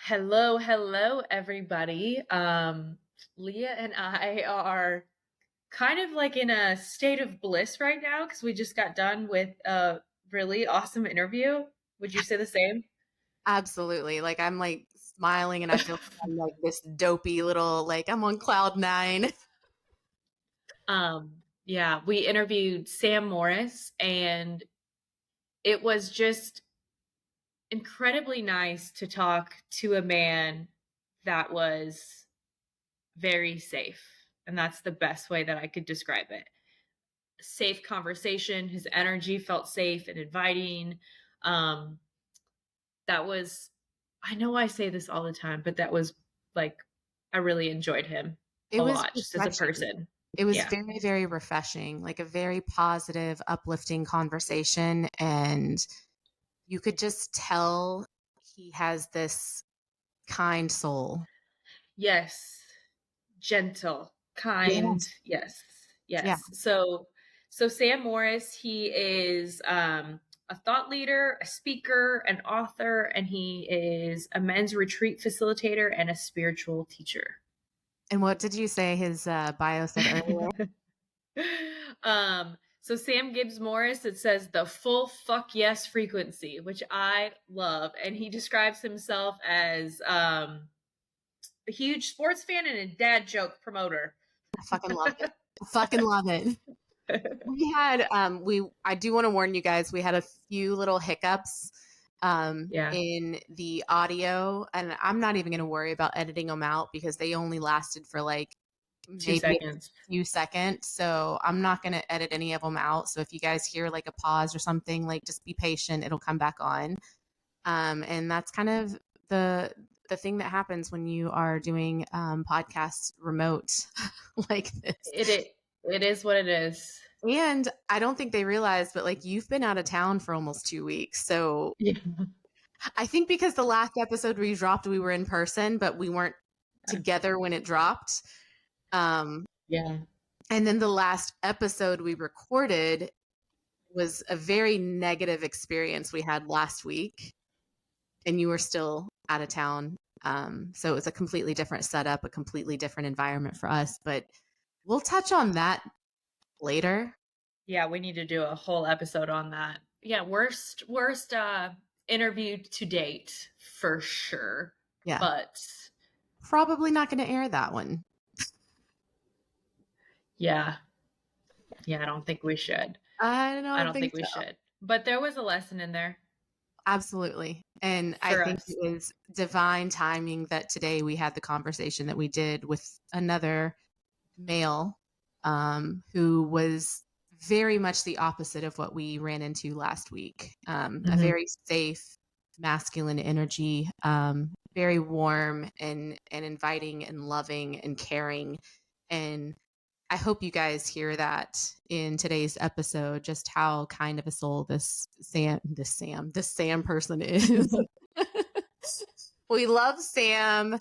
Hello, everybody. Leah and I are kind of like in a state of bliss right now because we just got done with a really awesome interview. Would you say the same? Absolutely. Like I'm like smiling and I feel like I'm like this dopey little like I'm on cloud nine. Yeah, we interviewed Sam Morris, and it was just incredibly nice to talk to a man that was very safe. And that's the best way that I could describe it. Safe conversation. His energy felt safe and inviting. Um, that was, I know I say this all the time, but that was like, I really enjoyed him It a was lot just as a refreshing. person. It was Yeah. very, very refreshing, like a very positive, uplifting conversation. And you could just tell he has this kind soul. Yes. Gentle, kind. Yes. Yes. Yeah. Yes. So Sam Morris, he is a thought leader, a speaker, an author, and he is a men's retreat facilitator and a spiritual teacher. And what did you say his bio said earlier? So Sam Gibbs Morris, it says the full fuck yes frequency, which I love. And he describes himself as a huge sports fan and a dad joke promoter. I fucking love it. Fucking love it. We had I do want to warn you guys, we had a few little hiccups Yeah. in the audio, and I'm not even going to worry about editing them out because they only lasted for like 2 maybe seconds. a few seconds. So I'm not going to edit any of them out. So if you guys hear like a pause or something, like just be patient, it'll come back on. And that's kind of the thing that happens when you are doing podcasts remote like this. It is what it is. And I don't think they realize, but like you've been out of town for almost 2 weeks. So Yeah. I think because the last episode we dropped, we were in person, but we weren't together when it dropped. Yeah. And then the last episode we recorded was a very negative experience we had last week. And you were still out of town. So it was a completely different setup, a completely different environment for us. But we'll touch on that later. Yeah, we need to do a whole episode on that. Yeah, worst interview to date for sure. Yeah. But Probably not going to air that one. yeah. Yeah, I don't think we should. I don't think think we so. should. But there was a lesson in there. Absolutely. And I For think us. it was divine timing that today we had the conversation that we did with another male who was very much the opposite of what we ran into last week. A very safe, masculine energy, very warm and inviting and loving and caring. And I hope you guys hear that in today's episode, just how kind of a soul this Sam person is. We love Sam.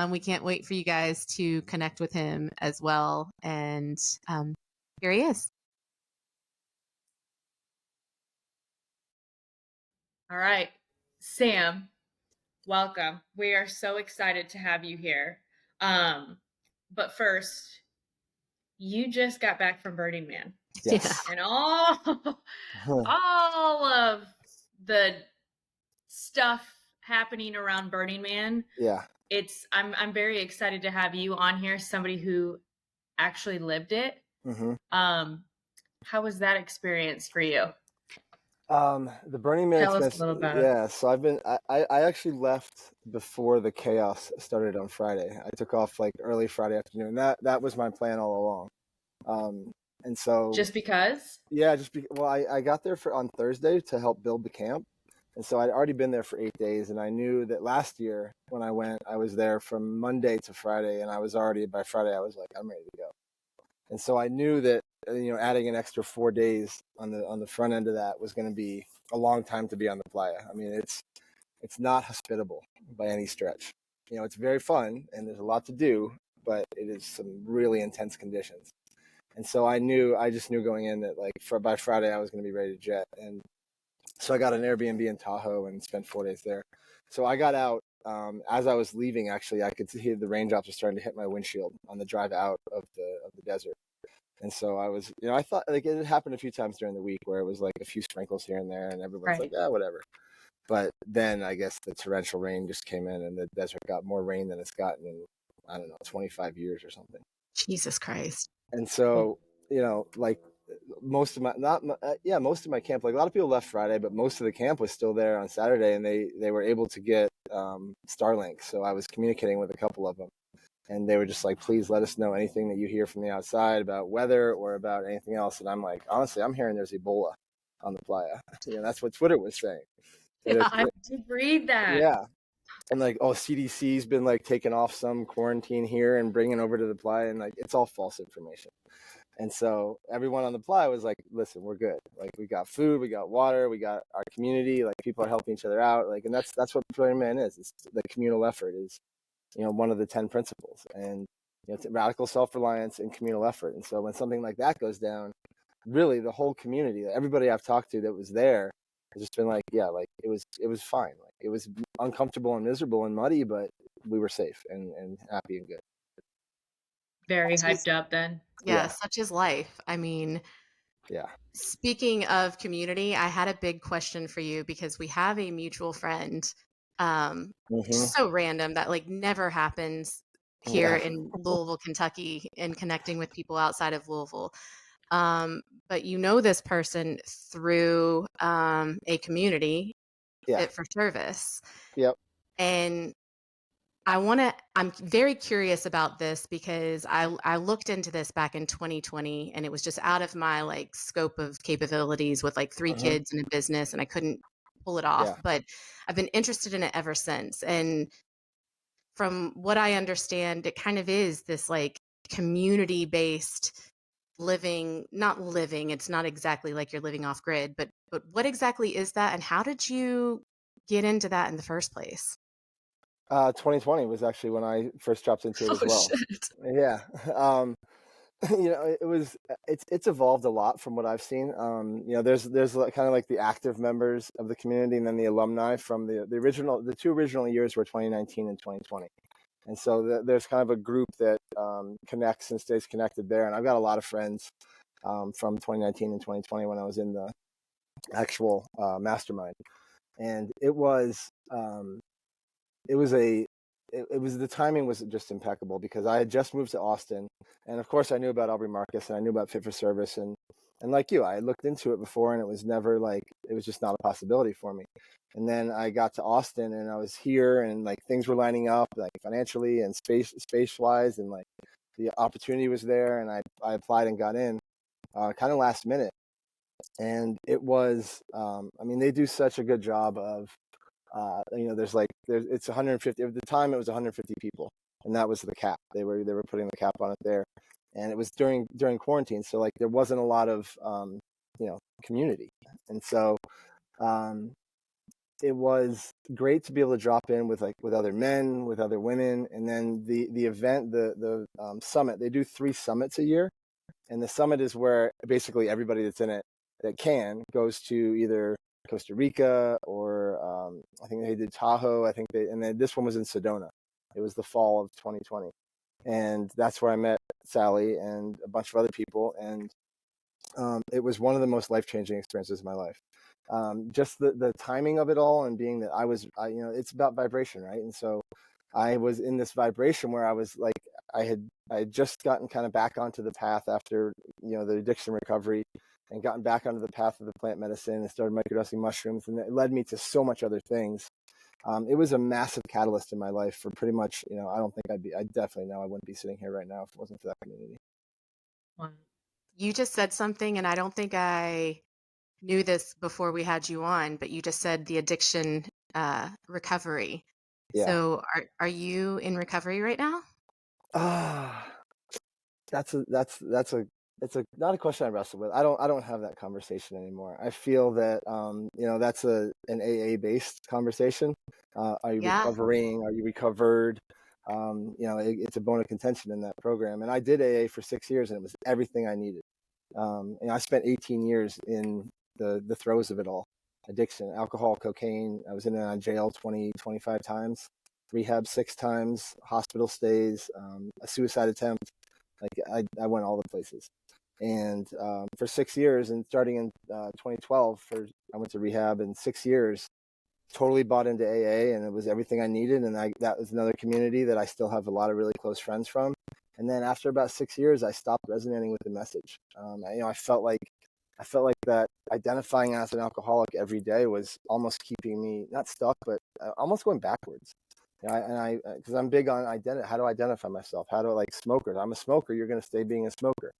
We can't wait for you guys to connect with him as well. And here he is. All right. Sam, welcome. We are so excited to have you here. But first, you just got back from Burning Man. Yes. And all of the stuff happening around Burning Man. Yeah. I'm very excited to have you on here, somebody who actually lived it. Mm-hmm. How was that experience for you? The Burning Man Tell us experience. a little about it. Yeah. So I actually left before the chaos started on Friday. I took off like early Friday afternoon. That was my plan all along. And so just because? Yeah, I got there on Thursday to help build the camp. And so I'd already been there for 8 days, and I knew that last year when I went, I was there from Monday to Friday, and by Friday I was like, I'm ready to go. And so I knew that adding an extra 4 days on the front end of that was going to be a long time to be on the playa. I mean, it's not hospitable by any stretch. It's very fun and there's a lot to do, but it is some really intense conditions. And so I just knew going in that by Friday I was going to be ready to jet. And so I got an Airbnb in Tahoe and spent 4 days there. So I got out as I was leaving, actually, I could see the raindrops were starting to hit my windshield on the drive out of the desert. And so I was, I thought like it had happened a few times during the week where it was like a few sprinkles here and there, and everyone's like, Right. yeah, whatever. But then I guess the torrential rain just came in, and the desert got more rain than it's gotten in, I don't know, 25 years or something. Jesus Christ. And so, like most of my most of my camp, like a lot of people left Friday, but most of the camp was still there on Saturday, and they were able to get Starlink. So I was communicating with a couple of them, and they were just like, please let us know anything that you hear from the outside about weather or about anything else. And I'm like, honestly, I'm hearing there's Ebola on the playa. That's what Twitter was saying. Yeah, I did read that. Yeah. And like, oh, CDC's been like taking off some quarantine here and bringing over to the playa, and like it's all false information. And so everyone on the playa was like, listen, we're good. Like we got food, we got water, we got our community, like people are helping each other out. Like, and that's what Burning Man is. It's the communal effort is, one of the 10 principles, and, it's radical self-reliance and communal effort. And so when something like that goes down, really the whole community, everybody I've talked to that was there has just been like, yeah, like it was fine. Like it was uncomfortable and miserable and muddy, but we were safe and happy and good. Very hyped up then. Yeah, such is life. I mean, yeah. Speaking of community, I had a big question for you because we have a mutual friend, just so random that like never happens here in Louisville, Kentucky, and connecting with people outside of Louisville. But this person through a community, Fit for Service. Yep. And I'm very curious about this because I looked into this back in 2020 and it was just out of my like scope of capabilities with like 3 kids and a business, and I couldn't pull it off, but I've been interested in it ever since. And from what I understand, it kind of is this like community based not living. It's not exactly like you're living off grid, but what exactly is that? And how did you get into that in the first place? 2020 was actually when I first dropped into it as well. Shit. Yeah. It's evolved a lot from what I've seen. There's kind of like the active members of the community, and then the alumni from the 2 original years were 2019 and 2020. And so there's kind of a group that connects and stays connected there. And I've got a lot of friends from 2019 and 2020 when I was in the actual mastermind. And it was the timing was just impeccable because I had just moved to Austin, and of course I knew about Aubrey Marcus and I knew about Fit for Service, and like you, I had looked into it before, and it was never like, it was just not a possibility for me. And then I got to Austin and I was here, and like things were lining up like financially and space wise, and like the opportunity was there, and I applied and got in kind of last minute. And it was they do such a good job of it's 150 at the time. It was 150 people, and that was the cap. They were putting the cap on it there, and it was during quarantine, so like there wasn't a lot of community, and so it was great to be able to drop in with other men, with other women. And then the event, the summit, they do 3 summits a year, and the summit is where basically everybody that's in it that goes to either Costa Rica or I think they did Tahoe. And then this one was in Sedona. It was the fall of 2020, and that's where I met Sally and a bunch of other people, and it was one of the most life-changing experiences of my life. Just the timing of it all, and being that it's about vibration, right? And so I was in this vibration where I was like, I had just gotten kind of back onto the path after the addiction recovery, and gotten back onto the path of the plant medicine and started microdosing mushrooms, and it led me to so much other things. It was a massive catalyst in my life for pretty much, I definitely know I wouldn't be sitting here right now if it wasn't for that community. Wow. You just said something, and I don't think I knew this before we had you on, but you just said the addiction recovery. Yeah. So are you in recovery right now? It's not a question I wrestle with. I don't have that conversation anymore. I feel that that's an AA based conversation. Are you recovering? Are you recovered? It's a bone of contention in that program. And I did AA for 6 years, and it was everything I needed. I spent 18 years in the throes of it all: addiction, alcohol, cocaine. I was in and out of jail 20, 25 times. rehab 6 times, hospital stays, a suicide attempt. Like I went all the places. And for 6 years, and starting in 2012, I went to rehab in 6 years. Totally bought into AA, and it was everything I needed. And that was another community that I still have a lot of really close friends from. And then after about 6 years, I stopped resonating with the message. I felt like that identifying as an alcoholic every day was almost keeping me not stuck, but almost going backwards. Because I'm big on how to identify myself. How do like smokers? I'm a smoker. You're going to stay being a smoker.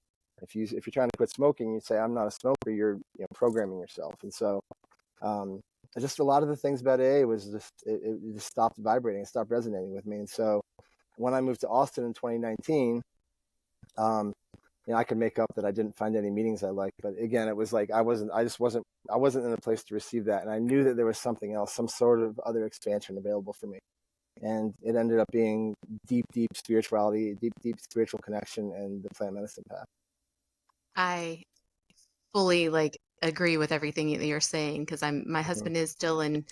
If you're trying to quit smoking, you say I'm not a smoker. You're programming yourself. And so, just a lot of the things about AA was just it just stopped vibrating, it stopped resonating with me. And so, when I moved to Austin in 2019, I could make up that I didn't find any meetings I liked, but again, it was like I wasn't in a place to receive that, and I knew that there was something else, some sort of other expansion available for me. And it ended up being deep spirituality, deep spiritual connection, and the plant medicine path. I fully agree with everything that you're saying, because my husband is still in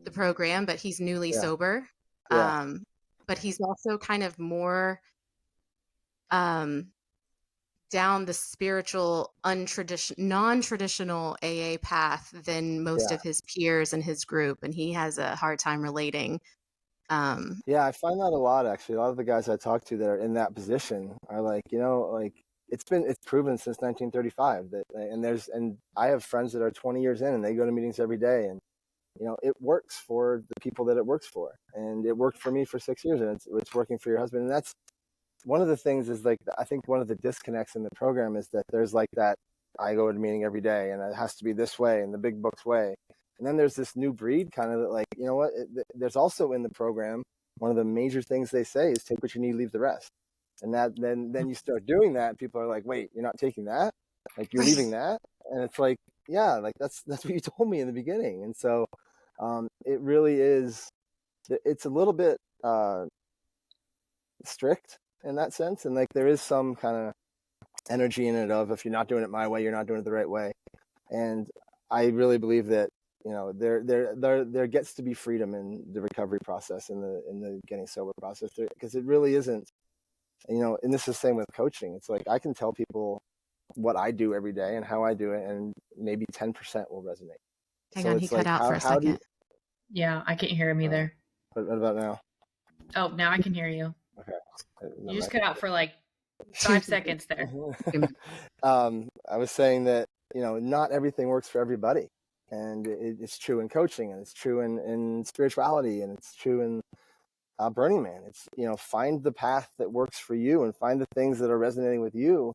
the program, but he's newly sober. Yeah. But he's also kind of more down the spiritual, non-traditional AA path than most of his peers in his group, and he has a hard time relating. I find that a lot, actually. A lot of the guys I talk to that are in that position are like, it's proven since 1935 that, and I have friends that are 20 years in and they go to meetings every day, and it works for the people that it works for, and it worked for me for 6 years, and it's working for your husband. And that's one of the things is I think one of the disconnects in the program is that there's like that I go to a meeting every day and it has to be this way and the big book's way. And then there's this new breed kind of like, there's also in the program, one of the major things they say is take what you need, leave the rest. And that then you start doing that, and people are like, wait, you're not taking that? Like you're leaving that? And it's like, yeah, like that's what you told me in the beginning. And so it really is, it's a little bit strict in that sense. And like there is some kind of energy in it of, if you're not doing it my way, you're not doing it the right way. And I really believe that, there gets to be freedom in the recovery process, in the getting sober process, because it really isn't, and this is the same with coaching. It's like I can tell people what I do every day and how I do it, and maybe 10% will resonate. Hang on, he cut out for a second. Yeah, I can't hear him either. What about now? Oh, now I can hear you. Okay. You just cut out for like 5 seconds there. I was saying that, not everything works for everybody. And it's true in coaching, and it's true in spirituality, and it's true in Burning Man. It's, find the path that works for you and find the things that are resonating with you,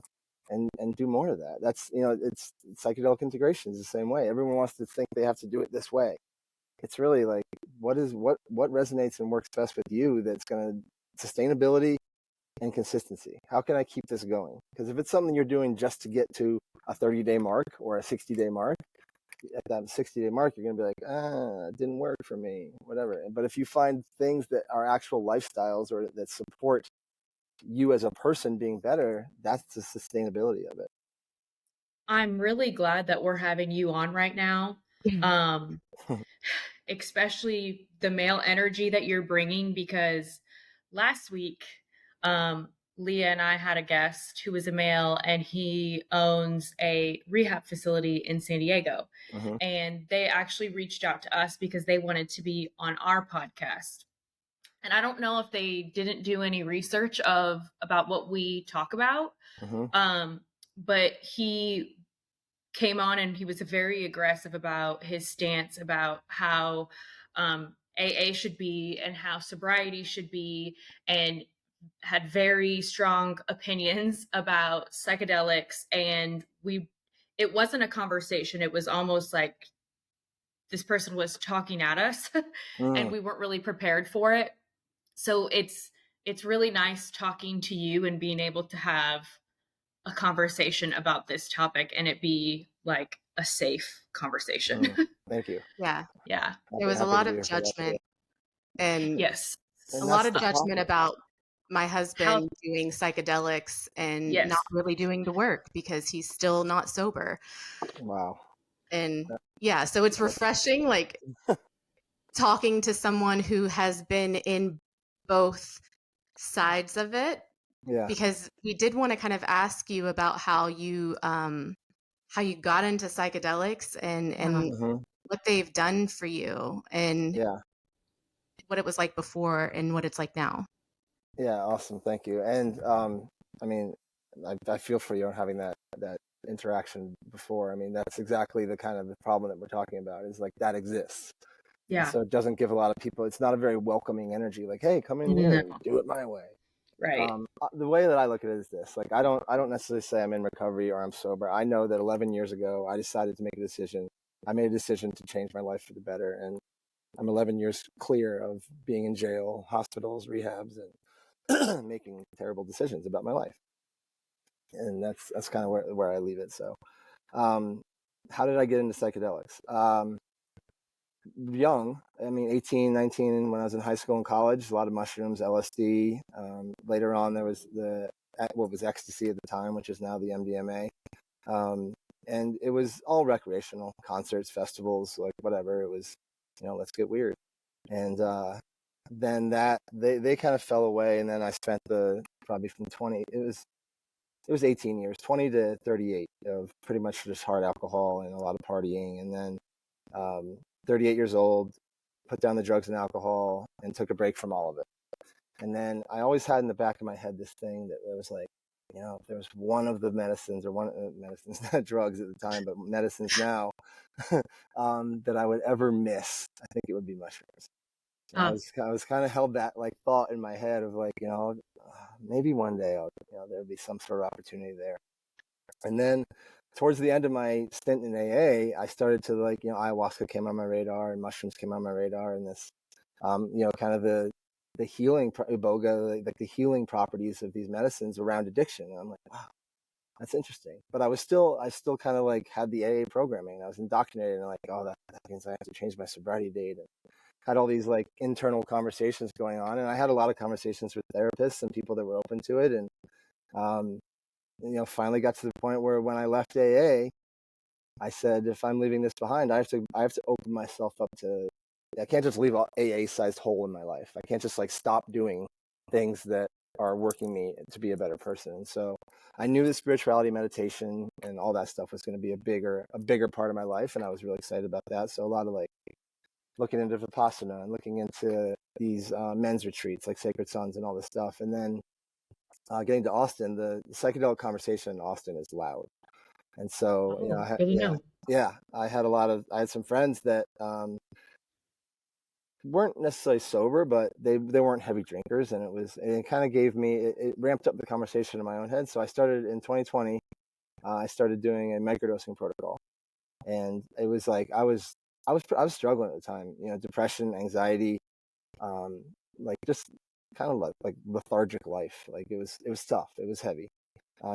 and do more of that. That's, it's psychedelic integration is the same way. Everyone wants to think they have to do it this way. It's really like, what resonates and works best with you, that's going to sustainability and consistency. How can I keep this going? Because if it's something you're doing just to get to a 30-day mark or a 60-day mark, at that 60-day mark, you're going to be like, it didn't work for me, whatever. But if you find things that are actual lifestyles or that support you as a person being better, that's the sustainability of it. I'm really glad that we're having you on right now. Especially the male energy that you're bringing, because last week, Leah and I had a guest who was a male, and he owns a rehab facility in San Diego. Mm-hmm. And they actually reached out to us because they wanted to be on our podcast. And I don't know if they didn't do any research about what we talk about. Mm-hmm. But he came on and he was very aggressive about his stance about how AA should be and how sobriety should be, and had very strong opinions about psychedelics. And it wasn't a conversation. It was almost like this person was talking at us and we weren't really prepared for it. So it's really nice talking to you and being able to have a conversation about this topic and it be like a safe conversation. Thank you. Yeah. There was a lot of judgment, and yes, a lot of judgment about my husband doing psychedelics and not really doing the work because he's still not sober. Wow. And so it's refreshing. Like talking to someone who has been in both sides of it, Yeah. because we did want to kind of ask you about how you got into psychedelics and Hmm. what they've done for you and Yeah. what it was like before and what it's like now. Yeah. Awesome. Thank you. And I mean, I feel for you on having that interaction before. I mean, that's exactly the kind of the problem that we're talking about, is like that exists. And Yeah. so it doesn't give a lot of people, it's not a very welcoming energy. Like, hey, come in here, No. do it my way. Right. The way that I look at it is this: like, I don't necessarily say I'm in recovery or I'm sober. I know that 11 years ago, I decided to make a decision. I made a decision to change my life for the better, and I'm 11 years clear of being in jail, hospitals, rehabs, and making terrible decisions about my life. And that's kind of where I leave it. So, um, how did I get into psychedelics? Young, I mean, 18, 19, when I was in high school and college, a lot of mushrooms, LSD. Later on, there was what was ecstasy at the time, which is now the MDMA. And it was all recreational, concerts, festivals, like whatever. It was, let's get weird. And then they kind of fell away. And then I spent probably from 20, it was 18 years, 20 to 38 of pretty much just hard alcohol and a lot of partying. And then 38 years old, put down the drugs and alcohol, and took a break from all of it. And then I always had in the back of my head this thing that was like, if there was one of the medicines, or one of the medicines, not drugs at the time, but medicines now, that I would ever miss, I think it would be mushrooms. I was kind of held that like thought in my head of like, maybe one day there'll be some sort of opportunity there. And then towards the end of my stint in AA, I started to like, ayahuasca came on my radar and mushrooms came on my radar, and this, kind of the healing, iboga, like the healing properties of these medicines around addiction. And I'm like, wow, that's interesting. But I still kind of like had the AA programming. I was indoctrinated and like, oh, that means I have to change my sobriety date. And had all these like internal conversations going on. And I had a lot of conversations with therapists and people that were open to it. And, finally got to the point where when I left AA, I said, if I'm leaving this behind, I have to open myself up to, I can't just leave an AA sized hole in my life. I can't just like stop doing things that are working me to be a better person. And so I knew that spirituality, meditation, and all that stuff was going to be a bigger part of my life. And I was really excited about that. So a lot of like looking into Vipassana and looking into these men's retreats like Sacred Sons and all this stuff. And then getting to Austin, the psychedelic conversation in Austin is loud. And so, I had some friends that weren't necessarily sober, but they weren't heavy drinkers. And it kind of gave me, it ramped up the conversation in my own head. So I started in 2020, I started doing a microdosing protocol. And it was like, I was struggling at the time, depression, anxiety, like just kind of like lethargic life. Like it was tough. It was heavy.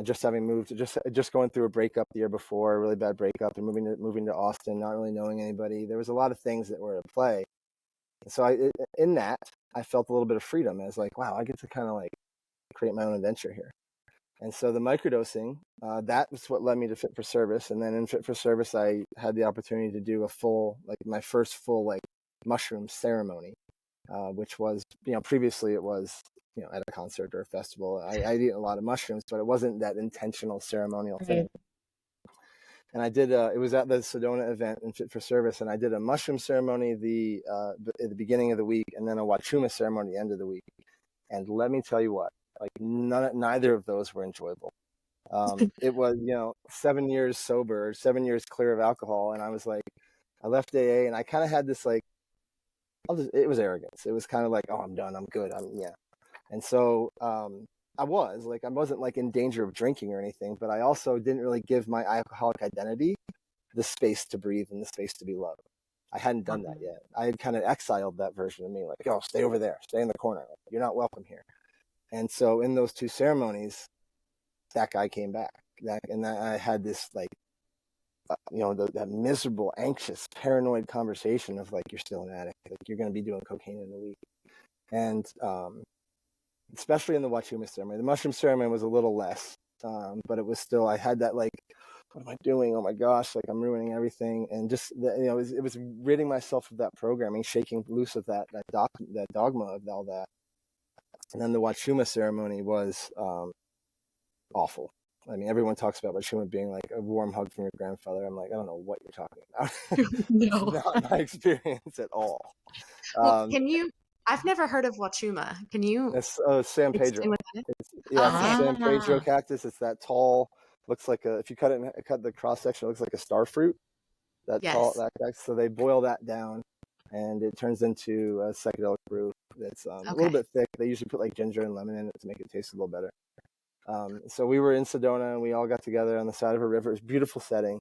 Just having moved, just going through a breakup the year before, a really bad breakup, and moving to Austin, not really knowing anybody. There was a lot of things that were at play. So in that, I felt a little bit of freedom. I was like, wow, I get to kind of like create my own adventure here. And so the microdosing, that was what led me to Fit for Service. And then in Fit for Service, I had the opportunity to do my first full like mushroom ceremony, which was, previously it was, at a concert or a festival. I eat a lot of mushrooms, but it wasn't that intentional ceremonial thing. And I did, it was at the Sedona event in Fit for Service, and I did a mushroom ceremony at the beginning of the week, and then a Wachuma ceremony at the end of the week. And let me tell you what, like neither of those were enjoyable. It was, 7 years sober, 7 years clear of alcohol. And I was like, I left AA and I kind of had this like, it was arrogance. It was kind of like, oh, I'm done. I'm good. And so, I wasn't like in danger of drinking or anything, but I also didn't really give my alcoholic identity the space to breathe and the space to be loved. I hadn't done that yet. I had kind of exiled that version of me, like, oh, stay over there, stay in the corner. You're not welcome here. And so in those two ceremonies, that guy came back. And I had this like, that miserable, anxious, paranoid conversation of like, you're still an addict. Like you're going to be doing cocaine in a week. And especially in the Wachuma ceremony, the mushroom ceremony was a little less, but it was still, I had that like, what am I doing? Oh my gosh, like I'm ruining everything. And just, it was ridding myself of that programming, shaking loose of that dogma of all that. And then the Wachuma ceremony was awful. I mean, everyone talks about Wachuma being like a warm hug from your grandfather. I'm like, I don't know what you're talking about. It's No. not my experience at all. Well, I've never heard of Wachuma. Can you It's San Pedro. explain what that is? It's a Okay. San Pedro Ah, cactus. It's that tall, looks like if you cut the cross section, it looks like a star fruit. That tall, Yes. so they boil that down, and it turns into a psychedelic brew that's a little Okay. bit thick. They usually put like ginger and lemon in it to make it taste a little better. So we were in Sedona, and we all got together on the side of a river. It was a beautiful setting.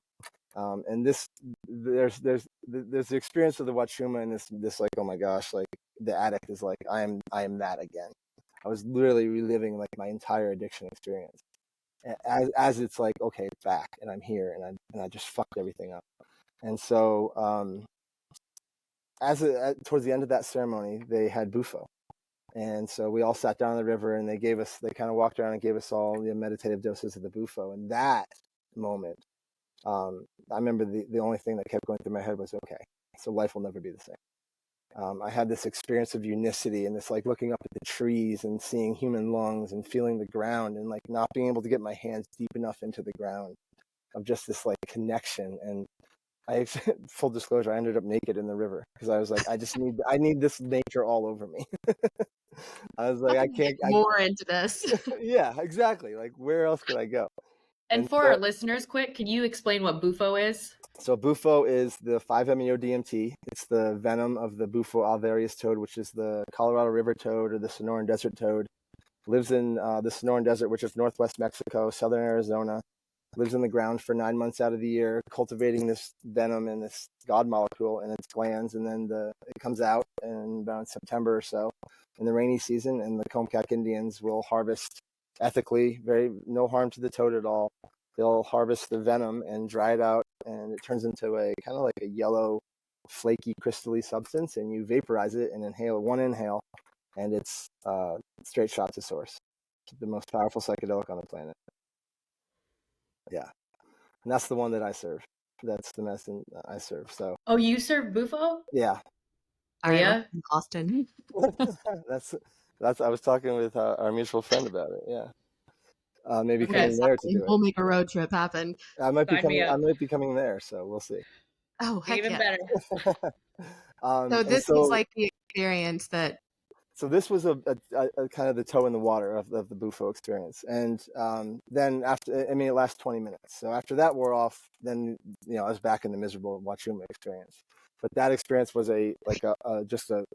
And there's the experience of the Wachuma, and this like, oh my gosh, like the addict is like, I am that again. I was literally reliving like my entire addiction experience, as it's like, okay, it's back, and I'm here, and I just fucked everything up. And so towards the end of that ceremony, they had Bufo. And so we all sat down on the river, and they kind of walked around and gave us all the meditative doses of the Bufo. And that moment, I remember the only thing that kept going through my head was, okay, so life will never be the same. I had this experience of unicity, and this like looking up at the trees and seeing human lungs and feeling the ground, and like not being able to get my hands deep enough into the ground, of just this like connection. And full disclosure, I ended up naked in the river because I was like, I need this nature all over me. I was like, How I can we get can't, more into this? yeah, exactly. Like, where else could I go? and And for our so, listeners, quick, can you explain what Bufo is? Bufo is the 5-MeO-DMT. It's the venom of the Bufo alvarius toad, which is the Colorado River toad or the Sonoran Desert toad. Lives in the Sonoran Desert, which is northwest Mexico, southern Arizona. Lives in the ground for 9 months out of the year, cultivating this venom and this god molecule in its glands, and then it comes out in about September or so, in the rainy season, and the Comcac Indians will harvest ethically, no harm to the toad at all. They'll harvest the venom and dry it out, and it turns into a kind of like a yellow, flaky, crystally substance, and you vaporize it and inhale one inhale, and it's straight shot to source. The most powerful psychedelic on the planet. Yeah. And that's the one that I serve. That's the medicine I serve. So Oh, you serve Bufo? yeah, All right, we're Leah? in Austin. that's I was talking with our mutual friend about it. Yeah, maybe Okay, coming there to exciting. do it. We'll make a road trip happen. Sign me I up. might be coming there. So we'll see. Oh, heck Even yeah. better. So And this was like the experience that so this was a kind of the toe in the water of the Bufo experience. And then after, I mean, it lasts 20 minutes. So after that wore off, then, I was back in the miserable Wachuma experience. But that experience was just a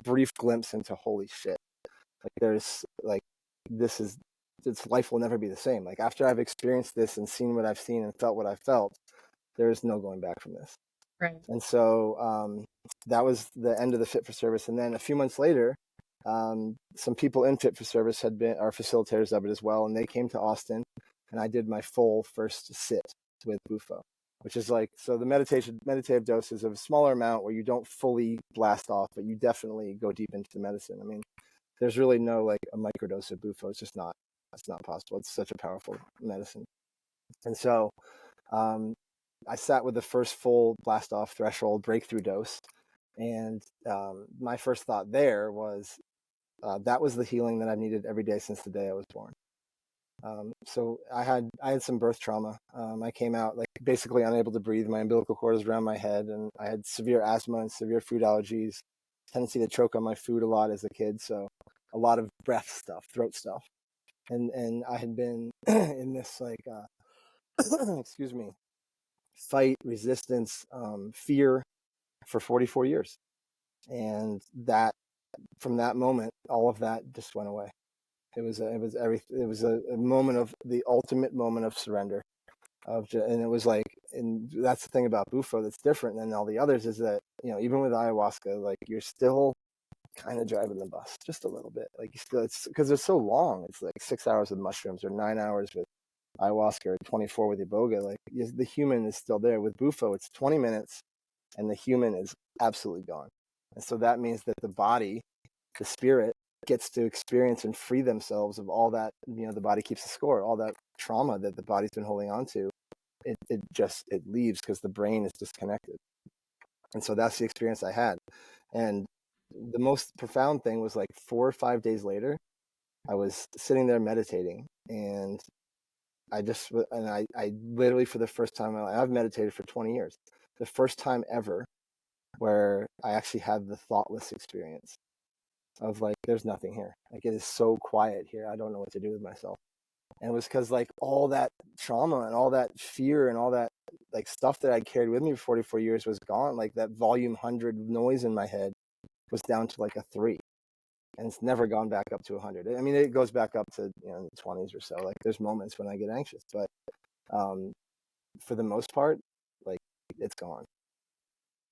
brief glimpse into holy shit. Like there's like, this life will never be the same. Like after I've experienced this and seen what I've seen and felt what I felt, there's no going back from this. Right. And so that was the end of the Fit for Service. And then a few months later, some people in Fit for Service are facilitators of it as well, and they came to Austin, and I did my full first sit with Bufo, which is like, so the meditative dose is of a smaller amount where you don't fully blast off, but you definitely go deep into the medicine. I mean, there's really no like a microdose of Bufo. It's not possible. It's such a powerful medicine. And so I sat with the first full blast off threshold breakthrough dose, and my first thought there was, that was the healing that I've needed every day since the day I was born. So I had some birth trauma. I came out like basically unable to breathe. My umbilical cord was around my head, and I had severe asthma and severe food allergies, tendency to choke on my food a lot as a kid. So a lot of breath stuff, throat stuff. And I had been in this like, excuse me, fight, resistance, fear for 44 years. And that, from that moment, all of that just went away. It was a moment of the ultimate moment of surrender, and it was like, and that's the thing about Bufo that's different than all the others, is that even with ayahuasca, like you're still kind of driving the bus just a little bit. Like it's because it's so long. It's like 6 hours with mushrooms or 9 hours with ayahuasca or 24 with iboga. Like the human is still there. With Bufo, it's 20 minutes, and the human is absolutely gone. And so that means that the body, the spirit, gets to experience and free themselves of all that. The body keeps a score, all that trauma that the body's been holding on to. it leaves because the brain is disconnected. And so that's the experience I had. And the most profound thing was like 4 or 5 days later, I was sitting there meditating, and I literally, for the first time, I've meditated for 20 years. The first time ever where I actually had the thoughtless experience of like, there's nothing here. Like, it is so quiet here. I don't know what to do with myself. And it was because like all that trauma and all that fear and all that like stuff that I carried with me for 44 years was gone. Like that volume 100 noise in my head was down to like a 3. And it's never gone back up to 100. I mean, it goes back up to, you know, the 20s or so. Like there's moments when I get anxious, but for the most part, like it's gone.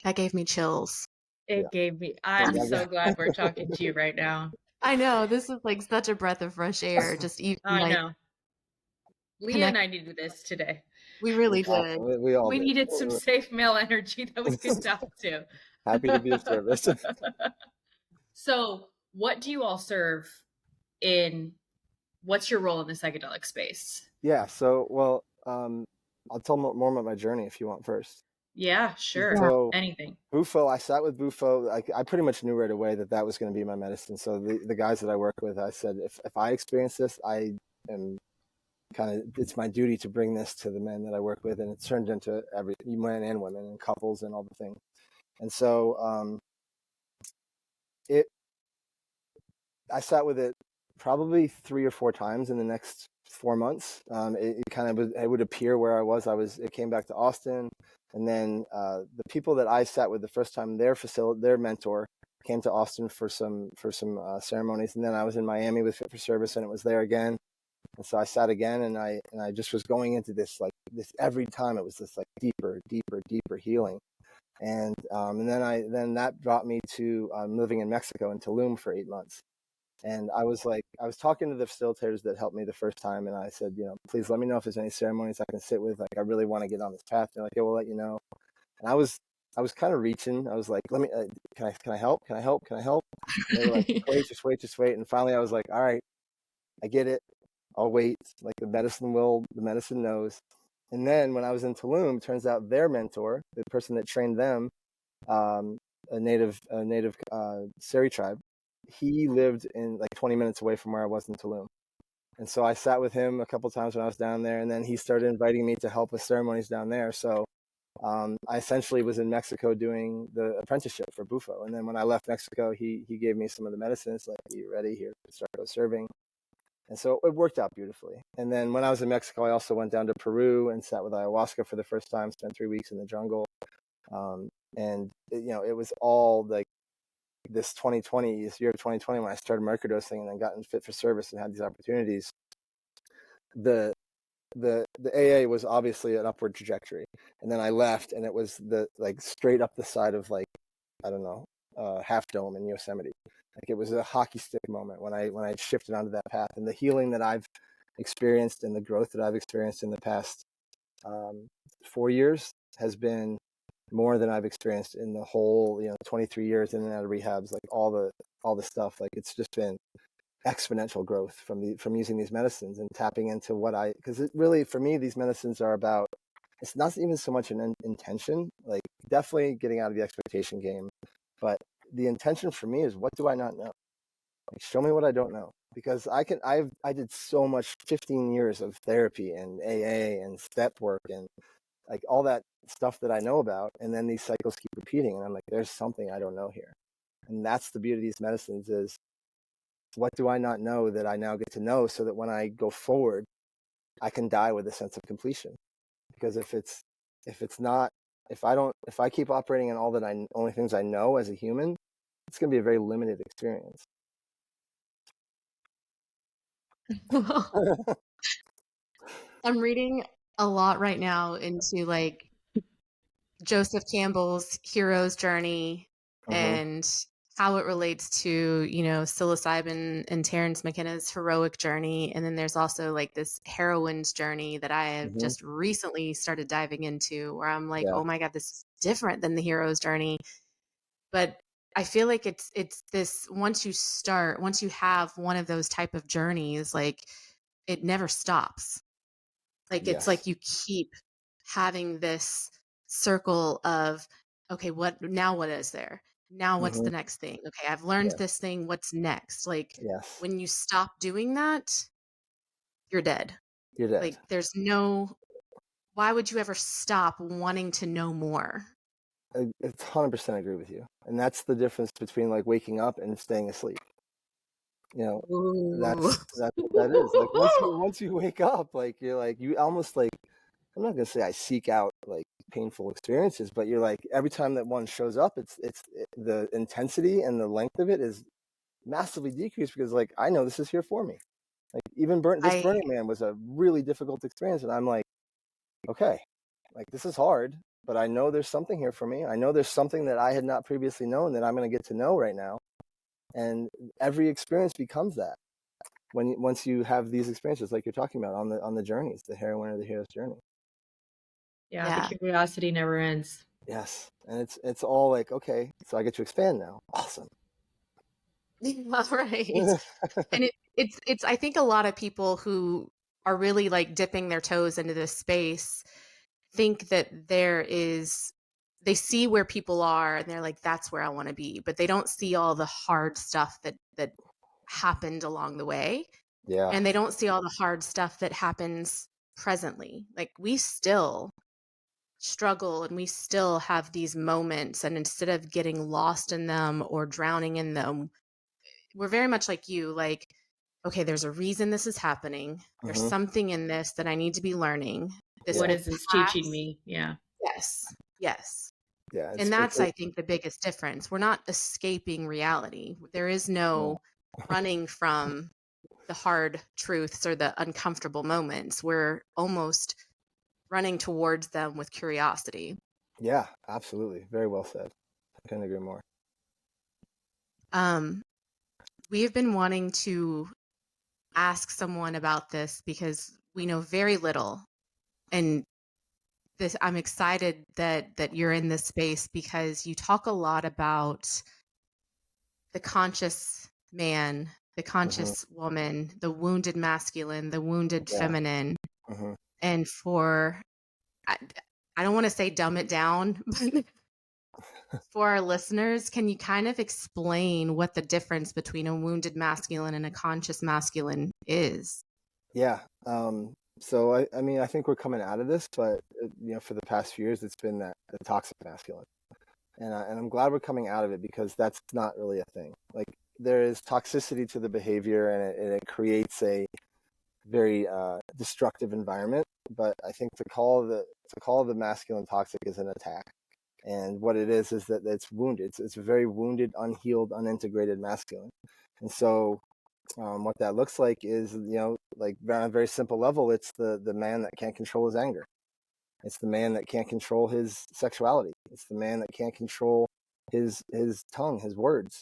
That gave me chills. It gave me, I'm so glad we're talking to you right now. I know, this is like such a breath of fresh air. Just even I like know. Leah and I needed this today. We really did. We needed some safe male energy that we could talk to. Happy to be of service. So what do you all serve what's your role in the psychedelic space? Yeah, so, well, I'll tell more about my journey if you want first. Yeah, sure. So, anything. Bufo, I sat with Bufo. I pretty much knew right away that was going to be my medicine. So the guys that I work with, I said, if I experience this, I am it's my duty to bring this to the men that I work with. And it's turned into every men and women and couples and all the things. And so I sat with it probably 3 or 4 times in the next 4 months. It would appear where I was. It came back to Austin. And then the people that I sat with the first time, their mentor came to Austin for some ceremonies, and then I was in Miami with Fit for Service, and it was there again. And so I sat again, and I just was going into this every time it was this like deeper healing, and then that brought me to living in Mexico in Tulum for 8 months. And I was talking to the facilitators that helped me the first time, and I said, please let me know if there's any ceremonies I can sit with. Like, I really want to get on this path. They're like, yeah, we'll let you know. And I was kind of reaching. I was like, let me, can I help? Can I help? Can I help? And they were like, just wait. And finally I was like, all right, I get it. I'll wait. Like the medicine knows. And then when I was in Tulum, turns out their mentor, the person that trained them, a native Seri tribe, he lived in like 20 minutes away from where I was in Tulum. And so I sat with him a couple times when I was down there, and then he started inviting me to help with ceremonies down there. So I essentially was in Mexico doing the apprenticeship for Bufo. And then when I left Mexico, he gave me some of the medicines, like, are you ready? Here, start serving. And so it worked out beautifully. And then when I was in Mexico, I also went down to Peru and sat with ayahuasca for the first time, spent 3 weeks in the jungle. It was all like this year of 2020, when I started microdosing and then got in Fit for Service and had these opportunities. The AA was obviously an upward trajectory. And then I left, and it was straight up the side of Half Dome in Yosemite. Like, it was a hockey stick moment when I shifted onto that path, and the healing that I've experienced and the growth that I've experienced in the past 4 years has been more than I've experienced in the whole 23 years in and out of rehabs. Like all the stuff, like it's just been exponential growth from using these medicines and tapping into because it really, for me, these medicines are about, it's not even so much an intention, like definitely getting out of the expectation game, but the intention for me is, what do I not know? Like, show me what I don't know, because I did so much 15 years of therapy and AA and step work and like all that stuff that I know about, and then these cycles keep repeating, and I'm like, there's something I don't know here. And that's the beauty of these medicines, is what do I not know that I now get to know, so that when I go forward, I can die with a sense of completion. Because if I keep operating on only things I know as a human, it's going to be a very limited experience. I'm reading a lot right now into like Joseph Campbell's hero's journey and how it relates to, psilocybin and Terrence McKenna's heroic journey. And then there's also like this heroine's journey that I have just recently started diving into, where I'm like, oh my God, this is different than the hero's journey. But I feel like it's this, once you have one of those type of journeys, like it never stops. Like, it's like you keep having this circle of, okay, what is there? Now what's Hmm. the next thing? Okay, I've learned Yeah. this thing. What's next? Like Yes. when you stop doing that, you're dead. You're dead. Like there's no, why would you ever stop wanting to know more? It's 100% agree with you. And that's the difference between like waking up and staying asleep. You know, Ooh. that's what that is. Like once you wake up, like you're like you almost like, I'm not gonna say I seek out like painful experiences, but you're like every time that one shows up, the intensity and the length of it is massively decreased because like I know this is here for me. Like even this I Burning Man was a really difficult experience, and I'm like, okay, like this is hard, but I know there's something here for me. I know there's something that I had not previously known that I'm going to get to know right now, and every experience becomes that once you have these experiences like you're talking about on the journeys, the heroine or the hero's journey. Yeah, the yeah. curiosity never ends. Yes, and it's all like, okay, so I get to expand now. Awesome. All right. And it's I think a lot of people who are really like dipping their toes into this space think that they see where people are and they're like, that's where I want to be, but they don't see all the hard stuff that happened along the way, Yeah. and they don't see all the hard stuff that happens presently. Like we still struggle and we still have these moments, and instead of getting lost in them or drowning in them, we're very much like you, like, okay, there's a reason this is happening. There's Hmm. something in this that I need to be learning. This What Yeah. will is this teaching pass. me? Yeah. Yes. Yes. Yeah. And that's, I think, the biggest difference. We're not escaping reality. There is no running from the hard truths or the uncomfortable moments. We're almost running towards them with curiosity. Yeah, absolutely. Very well said. I couldn't agree more. Um, we have been wanting to ask someone about this because we know very little. And this, I'm excited that you're in this space because you talk a lot about the conscious man, the Hmm. conscious woman, the wounded masculine, the wounded Yeah. feminine. Hmm. And I, I don't want to say dumb it down, but for our listeners, can you kind of explain what the difference between a wounded masculine and a conscious masculine is? Yeah. So I mean, I think we're coming out of this, but for the past few years, it's been that the toxic masculine, and I'm glad we're coming out of it because that's not really a thing. Like there is toxicity to the behavior, and it creates a very destructive environment. But I think to call the masculine toxic is an attack, and what it is that it's wounded. It's a very wounded, unhealed, unintegrated masculine, and so what that looks like is, like on a very simple level, it's the man that can't control his anger. It's the man that can't control his sexuality. It's the man that can't control his tongue, his words.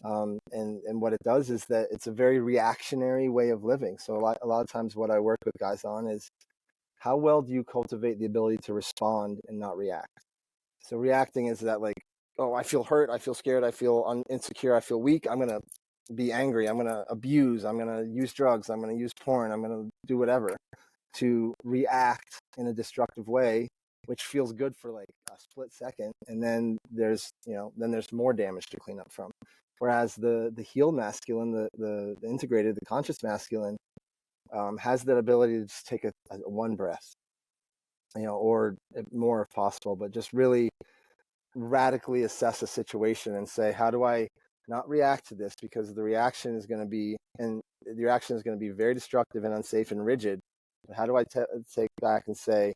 And what it does is that it's a very reactionary way of living. So a lot of times what I work with guys on is how well do you cultivate the ability to respond and not react? So reacting is that like, oh, I feel hurt, I feel scared, I feel insecure, I feel weak. I'm gonna be angry. I'm gonna abuse. I'm gonna use drugs. I'm gonna use porn. I'm gonna do whatever to react in a destructive way, which feels good for like a split second, and then there's more damage to clean up from. Whereas the healed masculine, the integrated, the conscious masculine, has that ability to just take a one breath, or more if possible, but just really radically assess a situation and say, how do I not react to this? Because the reaction is going to be very destructive and unsafe and rigid. But how do I take back and say,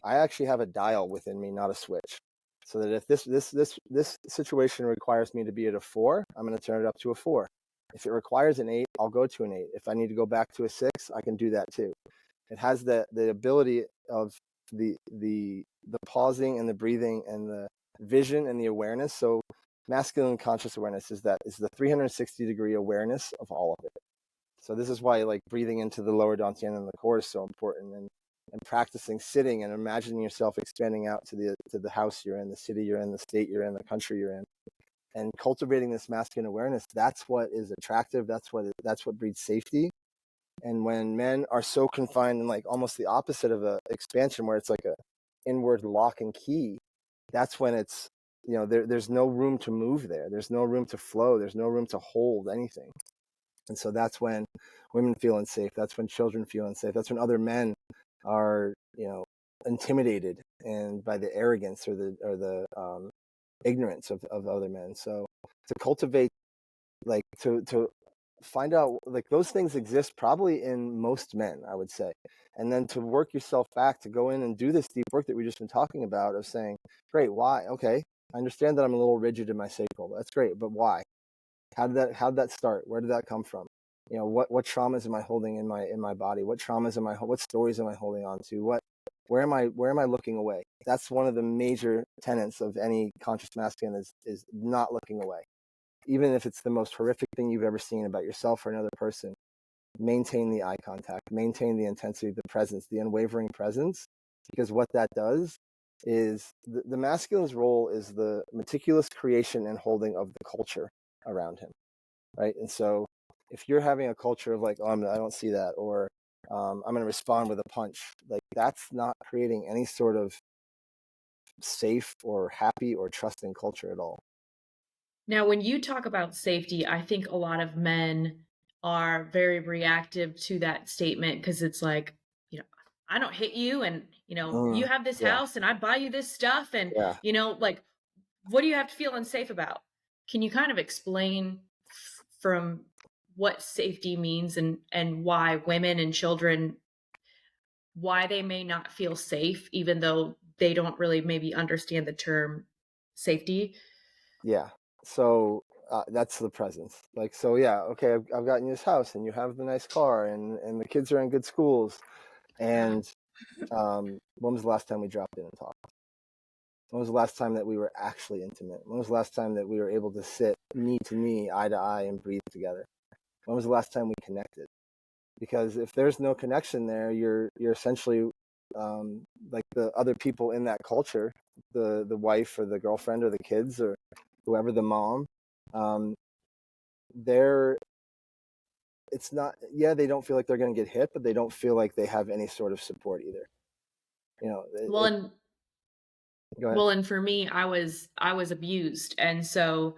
I actually have a dial within me, not a switch. So that if this situation requires me to be at a 4, I'm going to turn it up to a 4. If it requires an 8, I'll go to an 8. If I need to go back to a 6, I can do that too. It has the ability of the pausing and the breathing and the vision and the awareness. So masculine conscious awareness is the 360-degree awareness of all of it. So this is why like breathing into the lower dantian and the core is so important, and practicing sitting and imagining yourself expanding out to the house you're in, the city you're in, the state you're in, the country you're in, and cultivating this masculine awareness. That's what is attractive. That's what breeds safety. And when men are so confined and like almost the opposite of a expansion, where it's like inward lock and key, that's when it's, there's no room to move there. There's no room to flow. There's no room to hold anything. And so that's when women feel unsafe. That's when children feel unsafe. That's when other men are, intimidated and by the arrogance or the ignorance of other men. So to cultivate, like to find out, like, those things exist probably in most men, I would say. And then to work yourself back, to go in and do this deep work that we've just been talking about, of saying, great, why? Okay, I understand that I'm a little rigid in my sacral. That's great, but why? How did that start? Where did that come from? What traumas am I holding in my body? What what stories am I holding on to? Where am I looking away? That's one of the major tenets of any conscious masculine, is not looking away. Even if it's the most horrific thing you've ever seen about yourself or another person, maintain the eye contact, maintain the intensity, the presence, the unwavering presence, because what that does is the masculine's role is the meticulous creation and holding of the culture around him, right? And so if you're having a culture of like, oh, I don't see that, or I'm going to respond with a punch, like, that's not creating any sort of safe or happy or trusting culture at all. Now, when you talk about safety, I think a lot of men are very reactive to that statement, because it's like, I don't hit you, and, you have this Yeah, house and I buy you this stuff, and, yeah. like, what do you have to feel unsafe about? Can you kind of explain from what safety means, and why women and children, why they may not feel safe, even though they don't really maybe understand the term safety? Yeah. So that's the presence. Like, so yeah, okay, I've gotten you this house, and you have the nice car, and the kids are in good schools. And when was the last time we dropped in and talked? When was the last time that we were actually intimate? When was the last time that we were able to sit knee to knee, eye to eye, and breathe together? When was the last time we connected? Because if there's no connection there, you're essentially like the other people in that culture, the wife or the girlfriend or the kids or whoever, the mom, they're it's not, yeah, they don't feel like they're going to get hit, but they don't feel like they have any sort of support either. Well, and Go ahead. Well, and for me, I was abused. And so,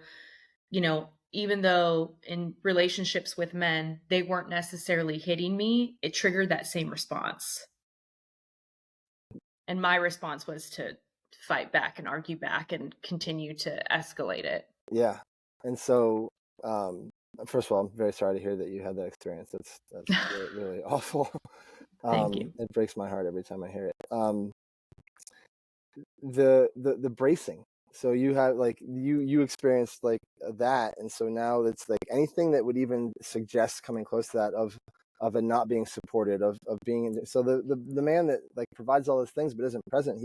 even though in relationships with men, they weren't necessarily hitting me, it triggered that same response. And my response was to fight back and argue back and continue to escalate it. Yeah. And so, first of all, I'm very sorry to hear that you had that experience. That's really, really awful. Thank you. It breaks my heart every time I hear it. The bracing. So you have, like, you experienced like that, and so now it's like anything that would even suggest coming close to that of it not being supported, of being so the man that like provides all those things but isn't present,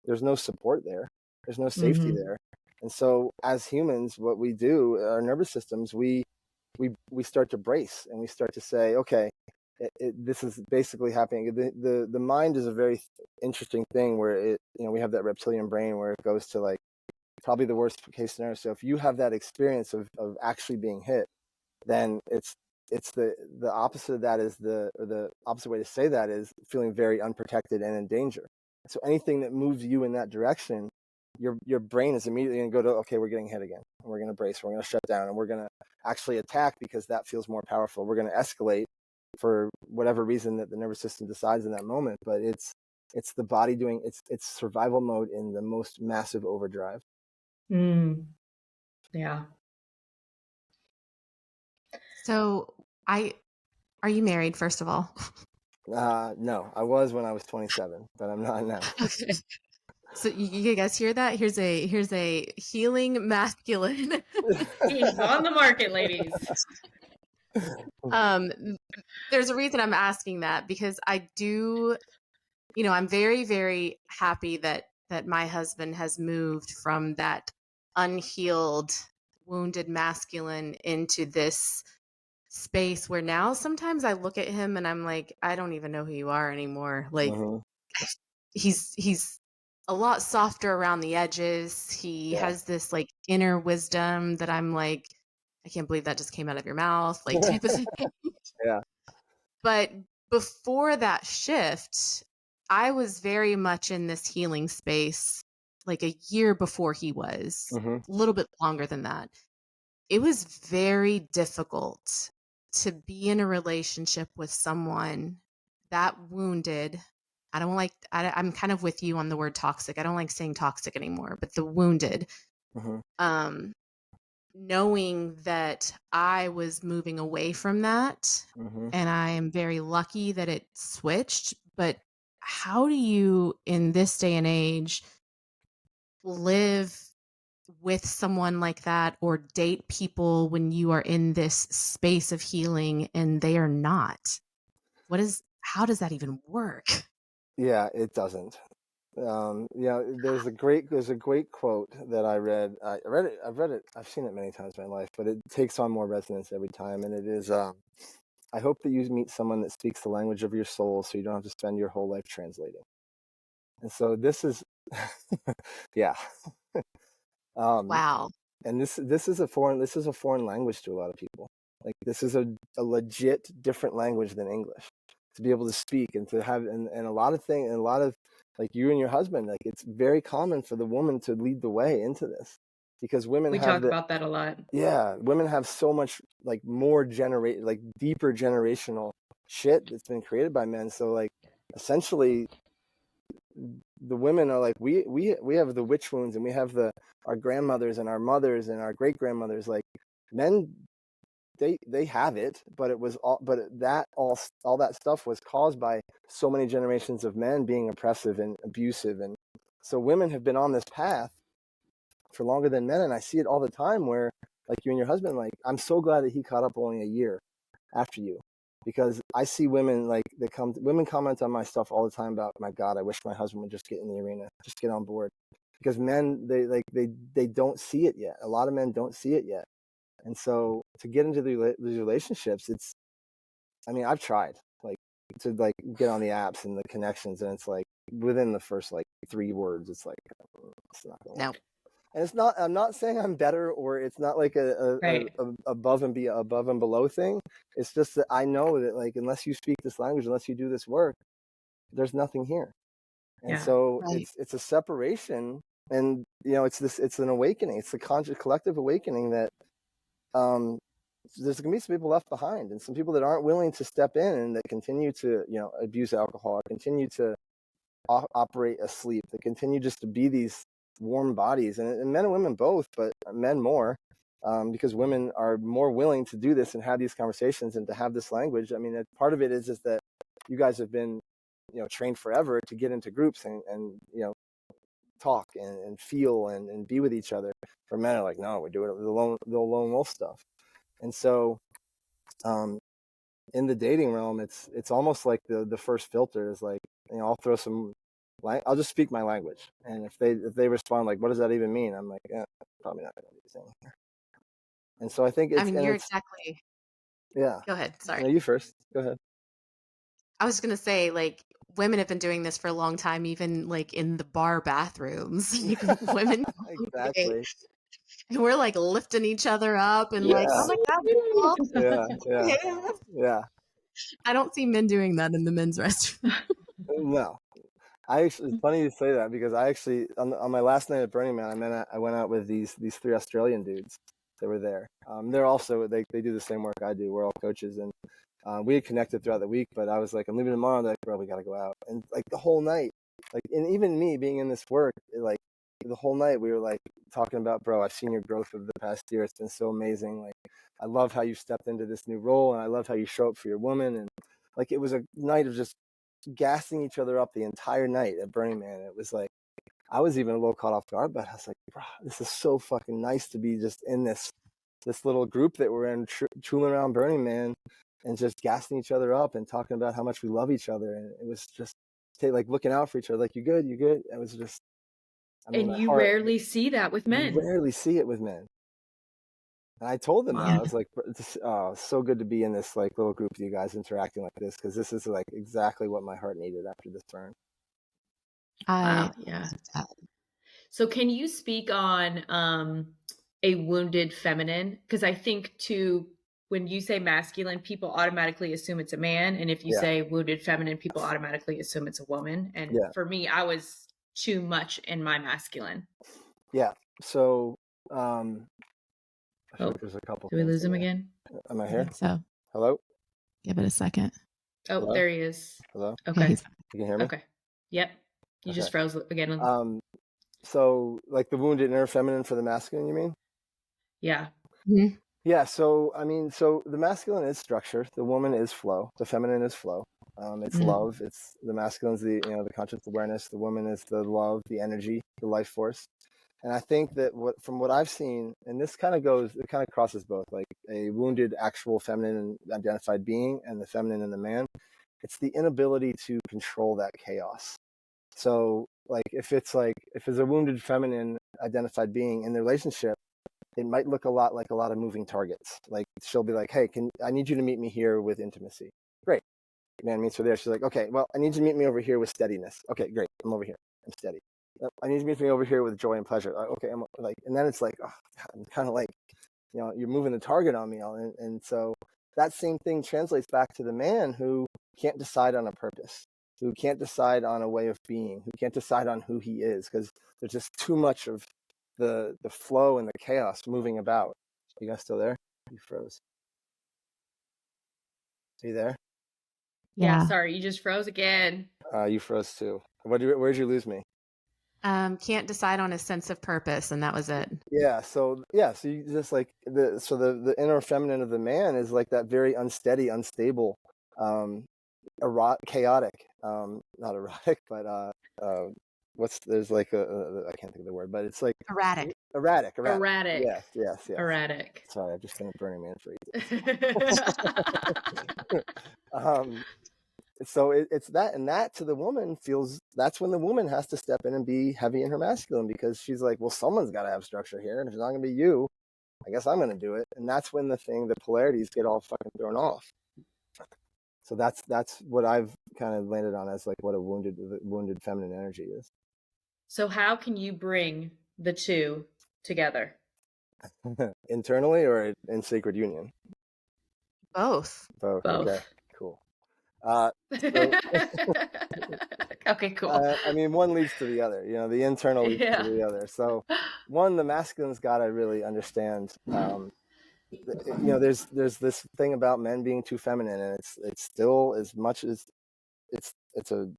there's no support there, there's no safety there. And so as humans, what we do, our nervous systems, we start to brace, and we start to say, okay, this is basically happening. The mind is a very interesting thing, where we have that reptilian brain where it goes to like probably the worst case scenario. So if you have that experience of actually being hit, then it's the opposite of that is the opposite way to say that is feeling very unprotected and in danger. So anything that moves you in that direction, your brain is immediately going to go to, okay, we're getting hit again, and we're going to brace, we're going to shut down, and we're going to actually attack because that feels more powerful. We're going to escalate for whatever reason that the nervous system decides in that moment. But it's the body doing its survival mode in the most massive overdrive. Yeah. So are you married, first of all? No, I was when I was 27, but I'm not now. Okay. So you guys hear that? Here's a healing masculine. He's on the market, ladies. There's a reason I'm asking that, because I do, I'm very, very happy that my husband has moved from that unhealed, wounded masculine into this space where now sometimes I look at him and I'm like, I don't even know who you are anymore. Like, he's a lot softer around the edges. He has this like inner wisdom that I'm like, I can't believe that just came out of your mouth, like type of thing. Yeah. But before that shift, I was very much in this healing space like a year before he was, Mm-hmm. a little bit longer than that. It was very difficult to be in a relationship with someone that wounded. I'm kind of with you on the word toxic. I don't like saying toxic anymore, but the wounded. Mm-hmm. Um, knowing that I was moving away from that, Mm-hmm. and I am very lucky that it switched. But how do you, in this day and age, live with someone like that or date people when you are in this space of healing and they are not? How does that even work? Yeah, it doesn't. There's a great quote that I read. I've read it. I've seen it many times in my life, but it takes on more resonance every time. And it is, I hope that you meet someone that speaks the language of your soul, so you don't have to spend your whole life translating. And so this is, yeah. Wow. And this is a foreign language to a lot of people. Like this is a legit different language than English. To be able to speak and to have and a lot of things and a lot of like you and your husband, like it's very common for the woman to lead the way into this because women We have talk about that a lot. women have so much like more deeper generational shit that's been created by men. So like essentially the women are like we have the witch wounds and we have our grandmothers and our mothers and our great grandmothers. Like men, they have it, but all that stuff was caused by so many generations of men being oppressive and abusive, and so women have been on this path for longer than men, and I see it all the time where like you and your husband, like I'm so glad that he caught up only a year after you, because I see women like women comment on my stuff all the time about, my God, I wish my husband would just get in the arena, just get on board, because men they don't see it yet. A lot of men don't see it yet. And so to get into these relationships, I mean, I've tried like to like get on the apps and the connections, and it's like within the first like 3 words, it's like it's not gonna No. work. And it's not. I'm not saying I'm better, or it's not like a above and below thing. It's just that I know that like unless you speak this language, unless you do this work, there's nothing here. And so Right. it's a separation, and it's an awakening. It's a collective awakening that there's going to be some people left behind, and some people that aren't willing to step in and that continue to abuse alcohol, or continue to operate asleep, that continue just to be these warm bodies, and men and women both, but men more, because women are more willing to do this and have these conversations and to have this language. I mean, part of it is that you guys have been trained forever to get into groups and talk and feel and be with each other. For men are like, no, we're doing it with the lone wolf stuff. And so in the dating realm, it's almost like the first filter is like, I'll throw I'll just speak my language, and if they respond like, what does that even mean? I'm like, probably not gonna do anything here. And so I think I mean, you're exactly. Yeah. Go ahead. Sorry. No, you first. Go ahead. I was going to say, like, women have been doing this for a long time, even like in the bar bathrooms. Women Exactly. and we're like lifting each other up and like, Yeah. oh my God, Yeah. Yeah. I don't see men doing that in the men's restroom. No. It's funny you say that, because I actually on my last night at Burning Man, I went out with these 3 Australian dudes that were there. They're also they do the same work I do. We're all coaches, and we had connected throughout the week. But I was like, I'm leaving tomorrow. They're like, bro, we gotta go out. And like the whole night, like, and even me being in this work, like the whole night we were like talking about, bro, I've seen your growth over the past year. It's been so amazing. Like, I love how you stepped into this new role, and I love how you show up for your woman. And like, it was a night of just gassing each other up the entire night at Burning Man. It was like, I was even a little caught off guard, but I was like, bro, this is so fucking nice to be just in this little group that we're in, tooling around Burning Man and just gassing each other up and talking about how much we love each other. And it was just like looking out for each other, like, you good? It was just, I mean, and you rarely see that with men. You rarely see it with men. And I told them, I was like, it's so good to be in this like little group of you guys interacting like this, because this is like exactly what my heart needed after this burn. Wow, yeah. So can you speak on a wounded feminine? Because I think too, when you say masculine, people automatically assume it's a man. And if you Yeah. say wounded feminine, people automatically assume it's a woman. And Yeah. for me, I was too much in my masculine. Yeah. So, I feel Oh, like there's a couple did we things lose in him there. again? Am I I here? think so. Hello? Give it a second. Oh, Hello? there he is. Hello? Okay, Okay. he's You can hear me? Okay. Yep. You just Okay. froze again. So like the wounded inner feminine for the masculine, you mean? Yeah. Mhm. Yeah. So, I mean, so the masculine is structure. The woman is flow. The feminine is flow. It's Mhm. love. It's the masculine's the, the conscious awareness. The woman is the love, the energy, the life force. And I think that from what I've seen, and this kind of crosses both, like a wounded actual feminine identified being and the feminine in the man. It's the inability to control that chaos. So like if it's a wounded feminine identified being in the relationship, it might look a lot like a lot of moving targets. Like she'll be like, hey, I need you to meet me here with intimacy. Great. Man meets her there. She's like, okay, well, I need you to meet me over here with steadiness. Okay, great. I'm over here. I'm steady. I need you to meet me over here with joy and pleasure. Okay, I'm like, and then it's like, oh, God, I'm kind of like, you're moving the target on me. And so that same thing translates back to the man who can't decide on a purpose, who can't decide on a way of being, who can't decide on who he is, because there's just too much of the flow and the chaos moving about. You guys still there? You froze. Are you there? Yeah. Sorry, you just froze again. You froze too. Where'd you lose me? Can't decide on a sense of purpose, and that was it. Yeah. So you just like the inner feminine of the man is like that very unsteady, unstable, chaotic, not erotic, but there's like I can't think of the word, but it's like Erratic. erratic. Erratic. Yes. Erratic. Sorry, I've just been a Burning Man for 8 days. So it's that, and that to the woman that's when the woman has to step in and be heavy in her masculine, because she's like, well, someone's got to have structure here, and if it's not going to be you, I guess I'm going to do it. And that's when the polarities get all fucking thrown off. So that's what I've kind of landed on as like what a wounded feminine energy is. So how can you bring the two together? Internally or in sacred union? Both. Both. Okay, cool. Okay, cool. I mean, one leads to the other. The internal leads to the other. So, one, the masculine's got to really understand. There's this thing about men being too feminine, and it's still, as much as it's a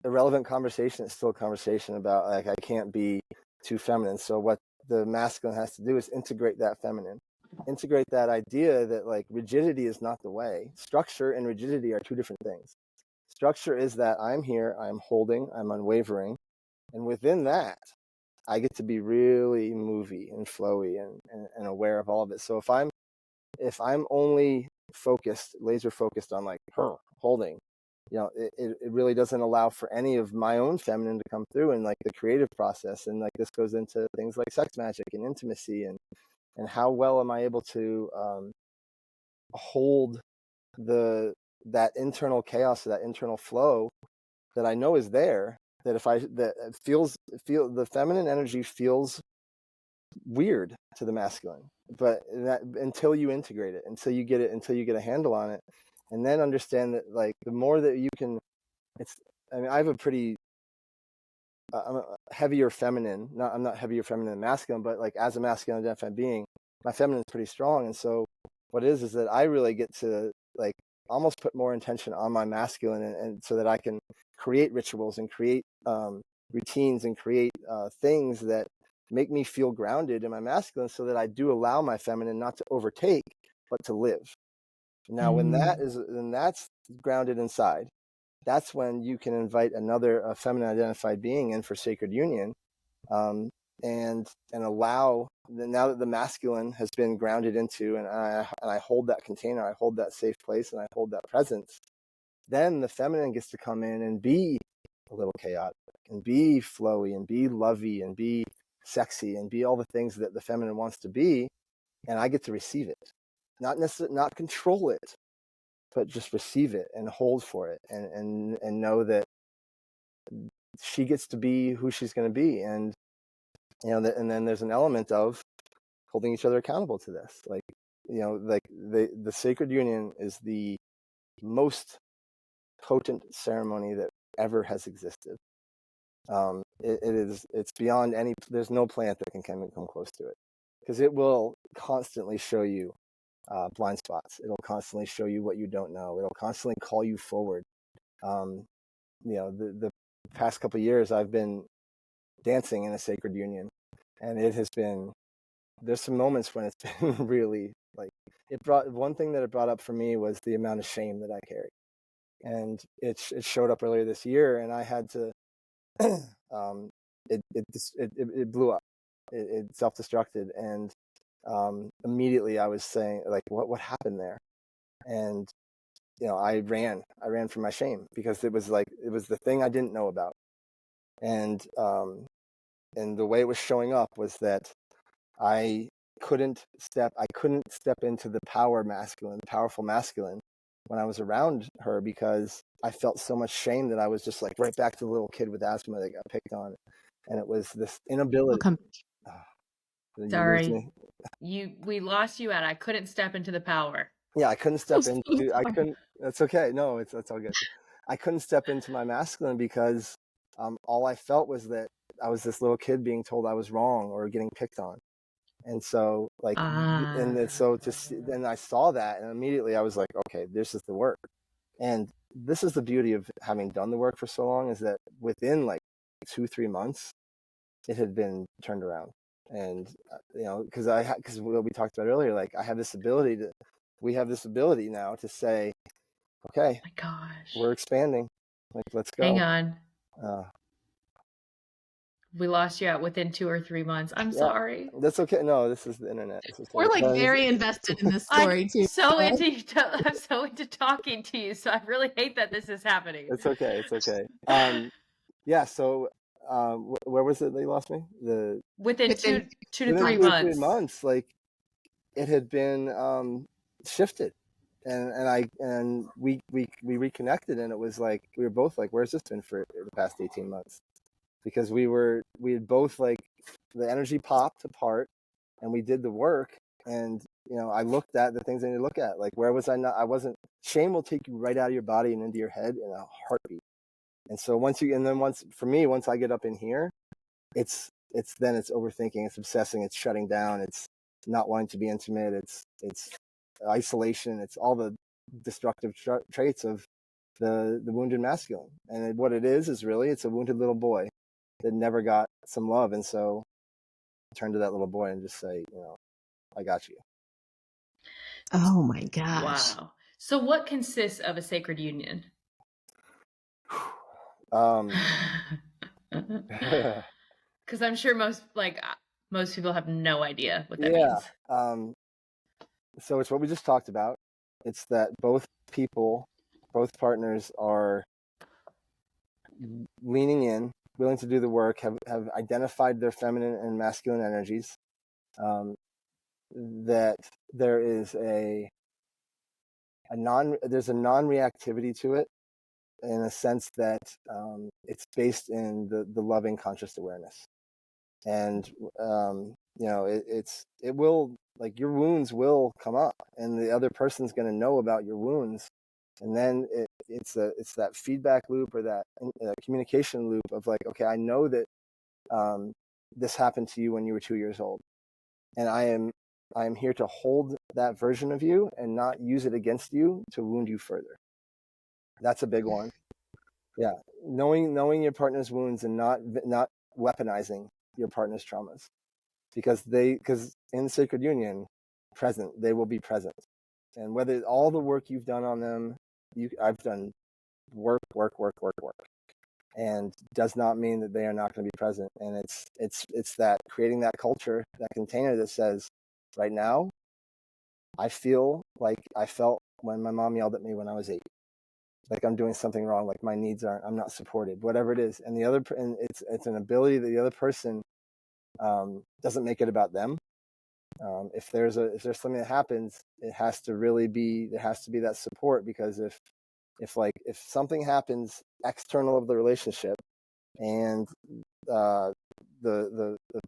irrelevant conversation, it's still a conversation about like I can't be too feminine. So what the masculine has to do is integrate that feminine. Integrate that idea that like rigidity is not the way. Structure and rigidity are two different things. Structure is that I'm here, I'm holding, I'm unwavering, and within that, I get to be really movey and flowy and aware of all of it. So if I'm only laser focused on like her holding, it really doesn't allow for any of my own feminine to come through in like the creative process. And like this goes into things like sex magic and intimacy and how well am I able to hold that internal chaos, that internal flow that I know is there, that the feminine energy feels weird to the masculine, but until you integrate it, until you get a handle on it, and then understand that like the more that you can, I have a pretty I'm a heavier feminine. I'm not heavier feminine than masculine, but like as a masculine identified being, my feminine is pretty strong. And so what it is that I really get to like almost put more intention on my masculine, and so that I can create rituals and create routines and create things that make me feel grounded in my masculine, so that I do allow my feminine not to overtake, but to live. Now, when that's grounded inside, that's when you can invite another feminine identified being in for sacred union, and allow, now that the masculine has been grounded into, and I hold that container, I hold that safe place, and I hold that presence, then the feminine gets to come in and be a little chaotic and be flowy and be lovey and be sexy and be all the things that the feminine wants to be, and I get to receive it, not control it, but just receive it and hold for it, and know that she gets to be who she's going to be. And and then there's an element of holding each other accountable to this. Like like the sacred union is the most potent ceremony that ever has existed. It's beyond any, there's no plant that can come close to it, because it will constantly show you blind spots. It'll constantly show you what you don't know. It'll constantly call you forward. The past couple of years I've been dancing in a sacred union, and it has been, there's some moments when it's been really, like, one thing that it brought up for me was the amount of shame that I carry. And it showed up earlier this year, and I had to it blew up. It self-destructed, and immediately I was saying, like, what happened there? And I ran from my shame, because it was the thing I didn't know about. And the way it was showing up was that I couldn't step into the powerful masculine when I was around her, because I felt so much shame that I was just like right back to the little kid with asthma that got picked on. And it was this inability. Sorry, we lost you at I couldn't step into the power. Yeah, I couldn't step into. I couldn't. That's okay. No, that's all good. I couldn't step into my masculine because all I felt was that I was this little kid being told I was wrong or getting picked on. And so, like, then I saw that, and immediately I was like, okay, this is the work. And this is the beauty of having done the work for so long, is that within like 2-3 months, it had been turned around. And because what we talked about earlier, like, we have this ability now to say, okay, my gosh, we're expanding, like, let's go. Hang on. We lost you out within 2 or 3 months. I'm sorry. That's okay. No, this is the internet. We're like very invested in this story too. I'm so into talking to you, so I really hate that this is happening. It's okay. Yeah. So, where was it they lost me? Within 2 to 3 months. 3 months, like, it had been shifted, and we reconnected, and it was like we were both like, where's this been for the past 18 months? Because we had both, like, the energy popped apart, and we did the work. And I looked at the things I need to look at, like, where was I not? I wasn't. Shame will take you right out of your body and into your head in a heartbeat. And so once I get up in here, it's overthinking, it's obsessing, it's shutting down, it's not wanting to be intimate, it's isolation, it's all the destructive traits of the wounded masculine. And what it is really, it's a wounded little boy that never got some love. And so turn to that little boy and just say, I got you. Oh my gosh. Wow. So what consists of a sacred union? Because I'm sure most people have no idea what that means. So it's what we just talked about. It's that both partners are leaning in, willing to do the work, have identified their feminine and masculine energies, that there is there's a non-reactivity to it, in a sense that it's based in the loving conscious awareness. And it will, like, your wounds will come up, and the other person's going to know about your wounds, and then it's that feedback loop, or that communication loop of, like, okay, I know that this happened to you when you were 2 years old, and I am here to hold that version of you and not use it against you to wound you further. That's a big one. Yeah, knowing your partner's wounds and not weaponizing your partner's traumas, because in sacred union, they will be present. And whether all the work you've done on them, I've done work, and does not mean that they are not going to be present. And it's that creating that culture, that container that says, right now, I feel like I felt when my mom yelled at me when I was 8. Like, I'm doing something wrong, like I'm not supported, whatever it is. And it's an ability that the other person doesn't make it about them. If there's something that happens, there has to be that support, because if something happens external of the relationship, and the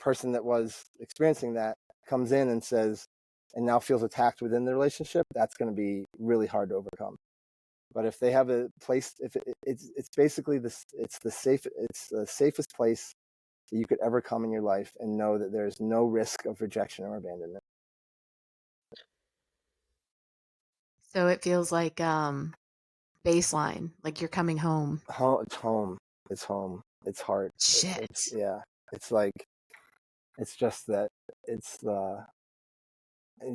person that was experiencing that comes in and says, and now feels attacked within the relationship, that's going to be really hard to overcome. But if they have a place, if it's basically this, it's the safest place that you could ever come in your life, and know that there's no risk of rejection or abandonment. So it feels like baseline, like you're coming home. It's home. It's home. It's heart. Shit. It's like, it's just that it's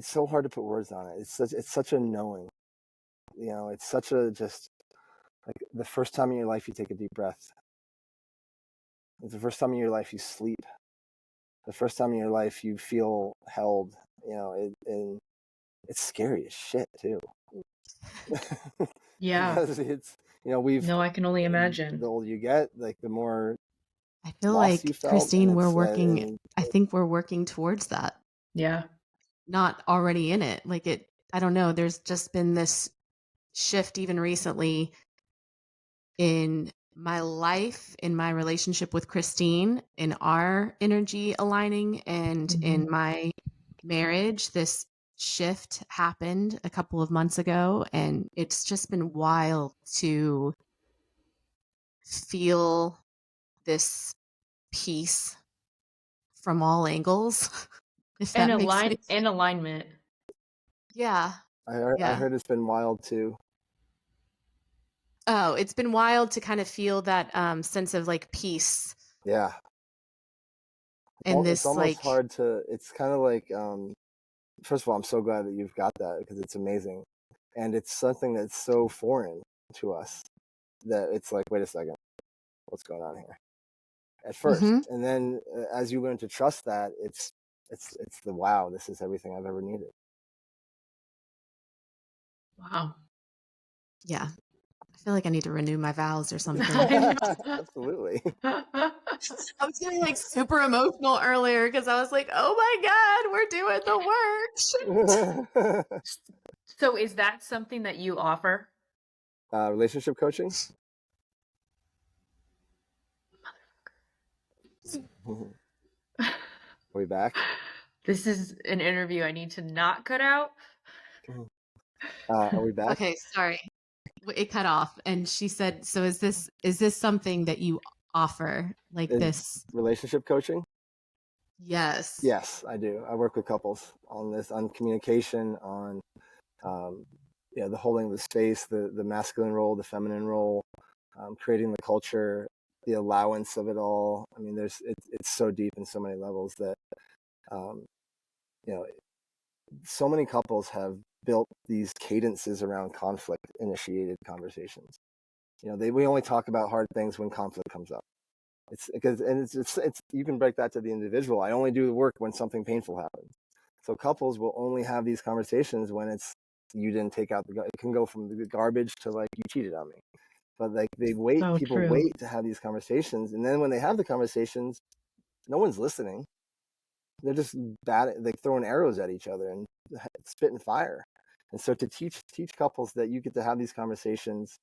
so hard to put words on it. It's such a knowing, it's such a, just like the first time in your life you take a deep breath. It's the first time in your life you sleep. The first time in your life you feel held, and it's scary as shit too. Yeah. Because it's, I can only imagine. The older you get, like the more I feel lost like, you felt, Christine, and we're it's, working, I think we're working towards that. Yeah. Not already in it. Like I don't know, there's just been this shift even recently in my life, in my relationship with Christine, in our energy aligning, and in my marriage. This shift happened a couple of months ago, and it's just been wild to feel this peace from all angles, if that makes sense. And alignment. Yeah. I heard it's been wild too. Oh, it's been wild to kind of feel that sense of like peace. Yeah. And It's this almost like hard to, it's kind of like, first of all, I'm so glad that you've got that, because it's amazing. And it's something that's so foreign to us that it's like, wait a second, what's going on here? At first. And then as you learn to trust that, it's the, wow, this is everything I've ever needed. Wow. Yeah. I feel like I need to renew my vows or something. Absolutely. I was getting like super emotional earlier because I was like, oh my God, we're doing the work. So is that something that you offer? Relationship coaching? Are we back? This is an interview I need to not cut out. Are we back? Okay, sorry. It cut off. And she said, so is this something that you offer, like this? Relationship coaching? Yes. Yes, I do. I work with couples on this, on communication, on the holding of the space, the masculine role, the feminine role, creating the culture, the allowance of it all. I mean, it's so deep in so many levels that so many couples have built these cadences around conflict initiated conversations. We only talk about hard things when conflict comes up. It's because, and it's you can break that to the individual. I only do the work when something painful happens. So couples will only have these conversations when it's, you didn't take out it can go from the garbage to like, you cheated on me. But like people wait to have these conversations, and then when they have the conversations, no one's listening. They're just like throwing arrows at each other and spitting fire. And so to teach couples that you get to have these conversations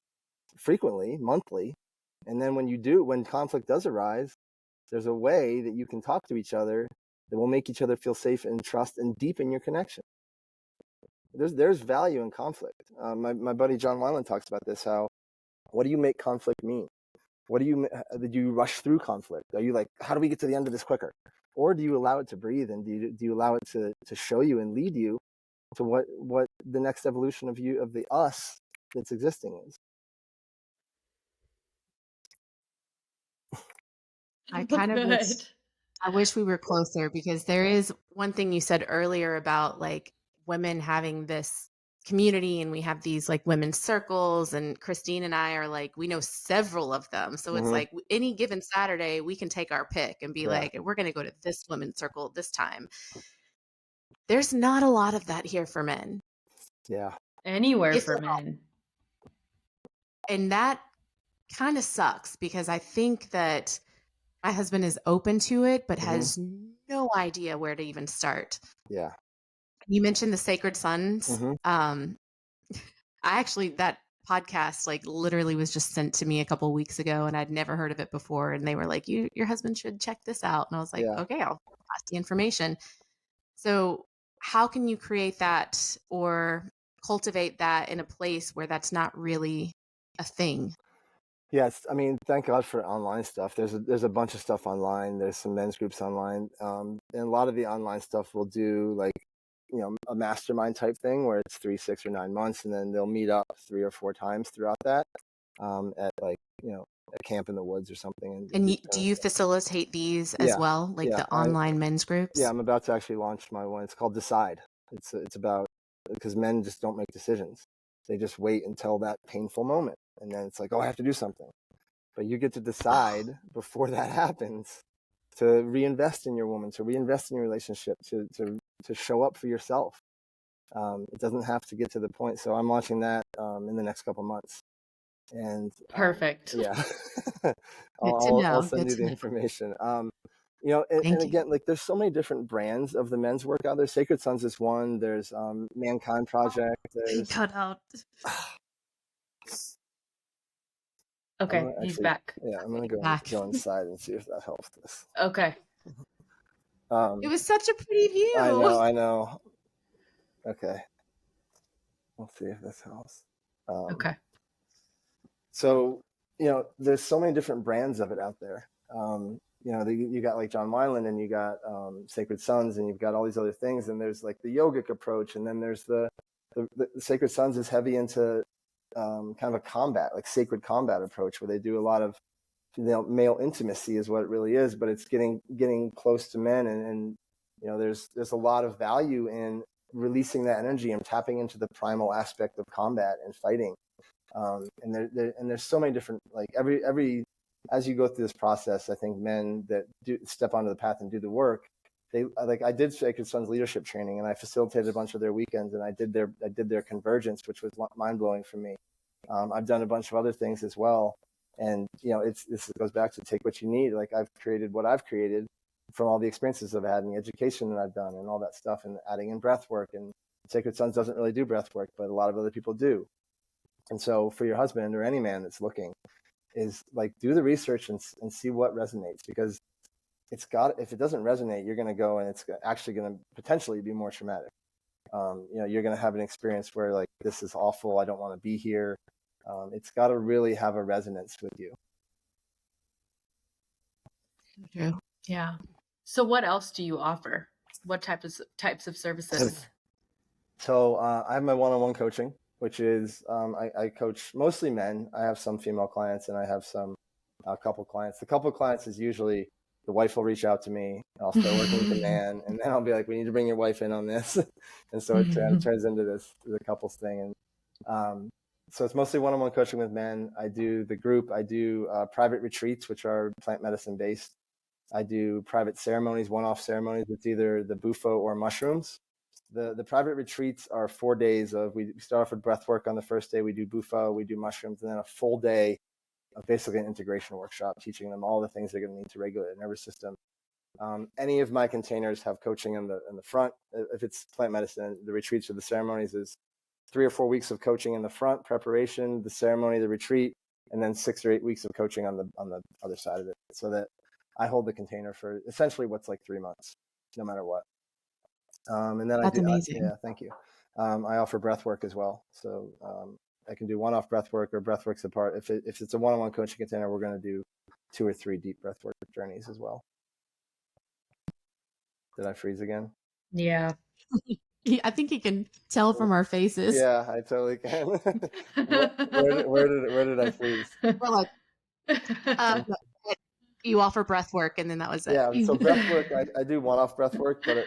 frequently, monthly, and then when conflict does arise, there's a way that you can talk to each other that will make each other feel safe and trust and deepen your connection. There's value in conflict. My buddy John Wyland talks about this. What do you make conflict mean? Do you rush through conflict? Are you like, how do we get to the end of this quicker? Or do you allow it to breathe, and do you allow it to show you and lead you to what the next evolution of the us that's existing is? I kind of I wish we were closer, because there is one thing you said earlier about like women having this community, and we have these like women's circles, and Christine and I are like, we know several of them. So it's like any given Saturday, we can take our pick and be like, we're going to go to this women's circle this time. There's not a lot of that here for men. Yeah. Anywhere for men. And that kind of sucks, because I think that my husband is open to it, but has no idea where to even start. Yeah. You mentioned the Sacred Sons. That podcast like literally was just sent to me a couple of weeks ago, and I'd never heard of it before. And they were like, your husband should check this out. And I was like, okay, I'll pass the information. So how can you create that or cultivate that in a place where that's not really a thing? Yes, I mean, thank God for online stuff. There's a bunch of stuff online. There's some men's groups online, and a lot of the online stuff will do like, a mastermind type thing where it's 3, 6, or 9 months, and then they'll meet up 3 or 4 times throughout that, at like, a camp in the woods or something, and And just do kind of, you facilitate these as yeah, well, like yeah, the online men's yeah. groups? I'm about to actually launch my one. It's called Decide. It's about, because men just don't make decisions. They just wait until that painful moment, and then it's like, oh, I have to do something. But you get to Oh, decide before that happens to reinvest in your woman, to reinvest in your relationship, to show up for yourself. It doesn't have to get to the point. So I'm launching that in the next couple months, and Perfect. yeah, good to I'll know. send Good you to the know. information. And Thank you. again, like there's so many different brands of the men's work out there. Sacred Sons is one. There's Mankind Project. He There's cut out. I'm Okay, gonna he's actually, back. yeah, I'm gonna Back. go inside and see if that helps this. Okay. It Um, was such a pretty view. I know. Okay, let's see if this helps. Um, Okay. so, there's so many different brands of it out there. You got like John Wineland, and you got Sacred Sons, and you've got all these other things, and there's like the yogic approach, and then there's the Sacred Sons is heavy into kind of a combat, like sacred combat approach, where they do a lot of, male intimacy is what it really is, but it's getting close to men, and there's a lot of value in releasing that energy and tapping into the primal aspect of combat and fighting. And there's so many different, like every as you go through this process, I think men that do step onto the path and do the work, they like, I did Sacred Sons leadership training, and I facilitated a bunch of their weekends, and I did their convergence, which was mind blowing for me. I've done a bunch of other things as well, and this goes back to take what you need. Like, I've created what I've created from all the experiences I've had and the education that I've done and all that stuff, and adding in breath work. And Sacred Sons doesn't really do breath work, but a lot of other people do. And so for your husband or any man that's looking, is like, do the research and see what resonates, because if it doesn't resonate, you're going to go, and it's actually going to potentially be more traumatic. You're going to have an experience where, like, this is awful, I don't want to be here. It's got to really have a resonance with you. True. Yeah. So what else do you offer? What types of services? So I have my one-on-one coaching, which is I coach mostly men. I have some female clients, and I have a couple clients. The couple clients is usually the wife will reach out to me. I'll start working with the man, and then I'll be like, "We need to bring your wife in on this," and so it turns into the couples thing. And so it's mostly one-on-one coaching with men. I do the group. I do private retreats, which are plant medicine based. I do private ceremonies, one-off ceremonies with either the Bufo or mushrooms. The private retreats are 4 days of, we start off with breath work on the first day, we do Bufo, we do mushrooms, and then a full day of basically an integration workshop, teaching them all the things they're going to need to regulate their nervous system. Any of my containers have coaching in the front. If it's plant medicine, the retreats or the ceremonies is 3 or 4 weeks of coaching in the front, preparation, the ceremony, the retreat, and then 6 or 8 weeks of coaching on the other side of it, so that I hold the container for essentially what's like 3 months, no matter what. And then That's amazing. yeah, thank you. I offer breath work as well. So I can do one-off breath work or breath works apart. If it's a one-on-one coaching container, we're going to do 2 or 3 deep breath work journeys as well. Did I freeze again? Yeah. I think you can tell from our faces. Yeah, I totally can. Where did I freeze? We're like, you offer breath work, and then that was it. Yeah, so breath work, I do one-off breath work, but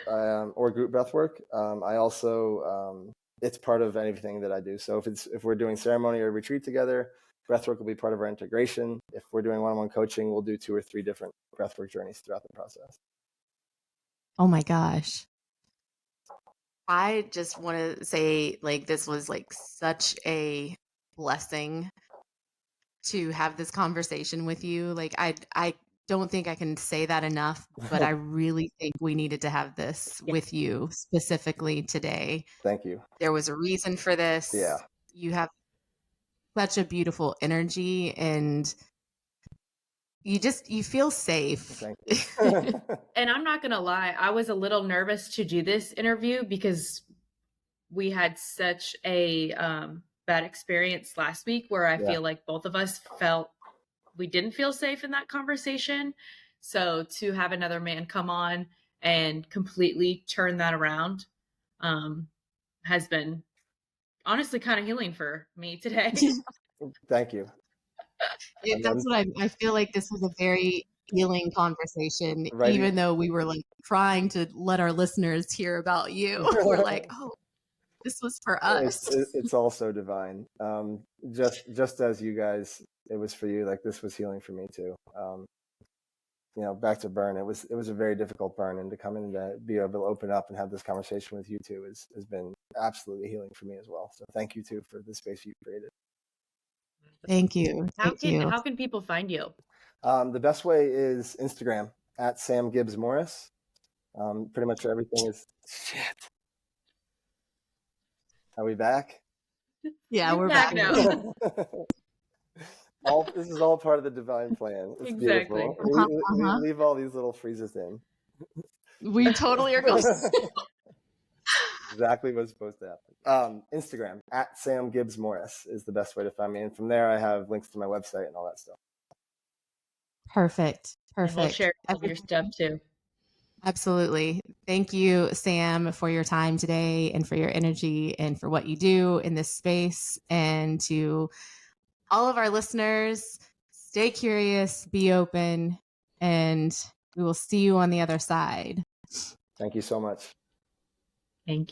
or group breath work. I also it's part of anything that I do. So if we're doing ceremony or retreat together, breath work will be part of our integration. If we're doing one-on-one coaching, we'll do 2 or 3 different breath work journeys throughout the process. Oh my gosh. I just want to say, like, this was like such a blessing to have this conversation with you. Like, I don't think I can say that enough, but I really think we needed to have this with you specifically today. Thank you. There was a reason for this. Yeah. You have such a beautiful energy, and you feel safe. Thank you. And I'm not going to lie, I was a little nervous to do this interview because we had such a bad experience last week where I feel like both of us felt we didn't feel safe in that conversation. So to have another man come on and completely turn that around has been honestly kind of healing for me today. Thank you. That's what I feel like this was a very healing conversation, Right. even though we were like trying to let our listeners hear about you. We're like, oh, this was for us. It's also divine. Just as you guys, it was for you. Like this was healing for me too. Back to burn. It was a very difficult burn, and to come in and be able to open up and have this conversation with you two has been absolutely healing for me as well. So thank you too for the space you created. Thank you. How can people find you? The best way is Instagram at Sam Gibbs Morris. Pretty much everything is shit. Are we back? Yeah, we're back now. This is all part of the divine plan. It's exactly. Beautiful. We leave all these little freezes in. We totally are going. Exactly what's supposed to happen. Instagram at Sam Gibbs Morris is the best way to find me, and from there I have links to my website and all that stuff. Perfect. And we'll share all your stuff too. Absolutely. Thank you, Sam, for your time today and for your energy and for what you do in this space. And to all of our listeners, stay curious, be open, and we will see you on the other side. Thank you so much. Thank you.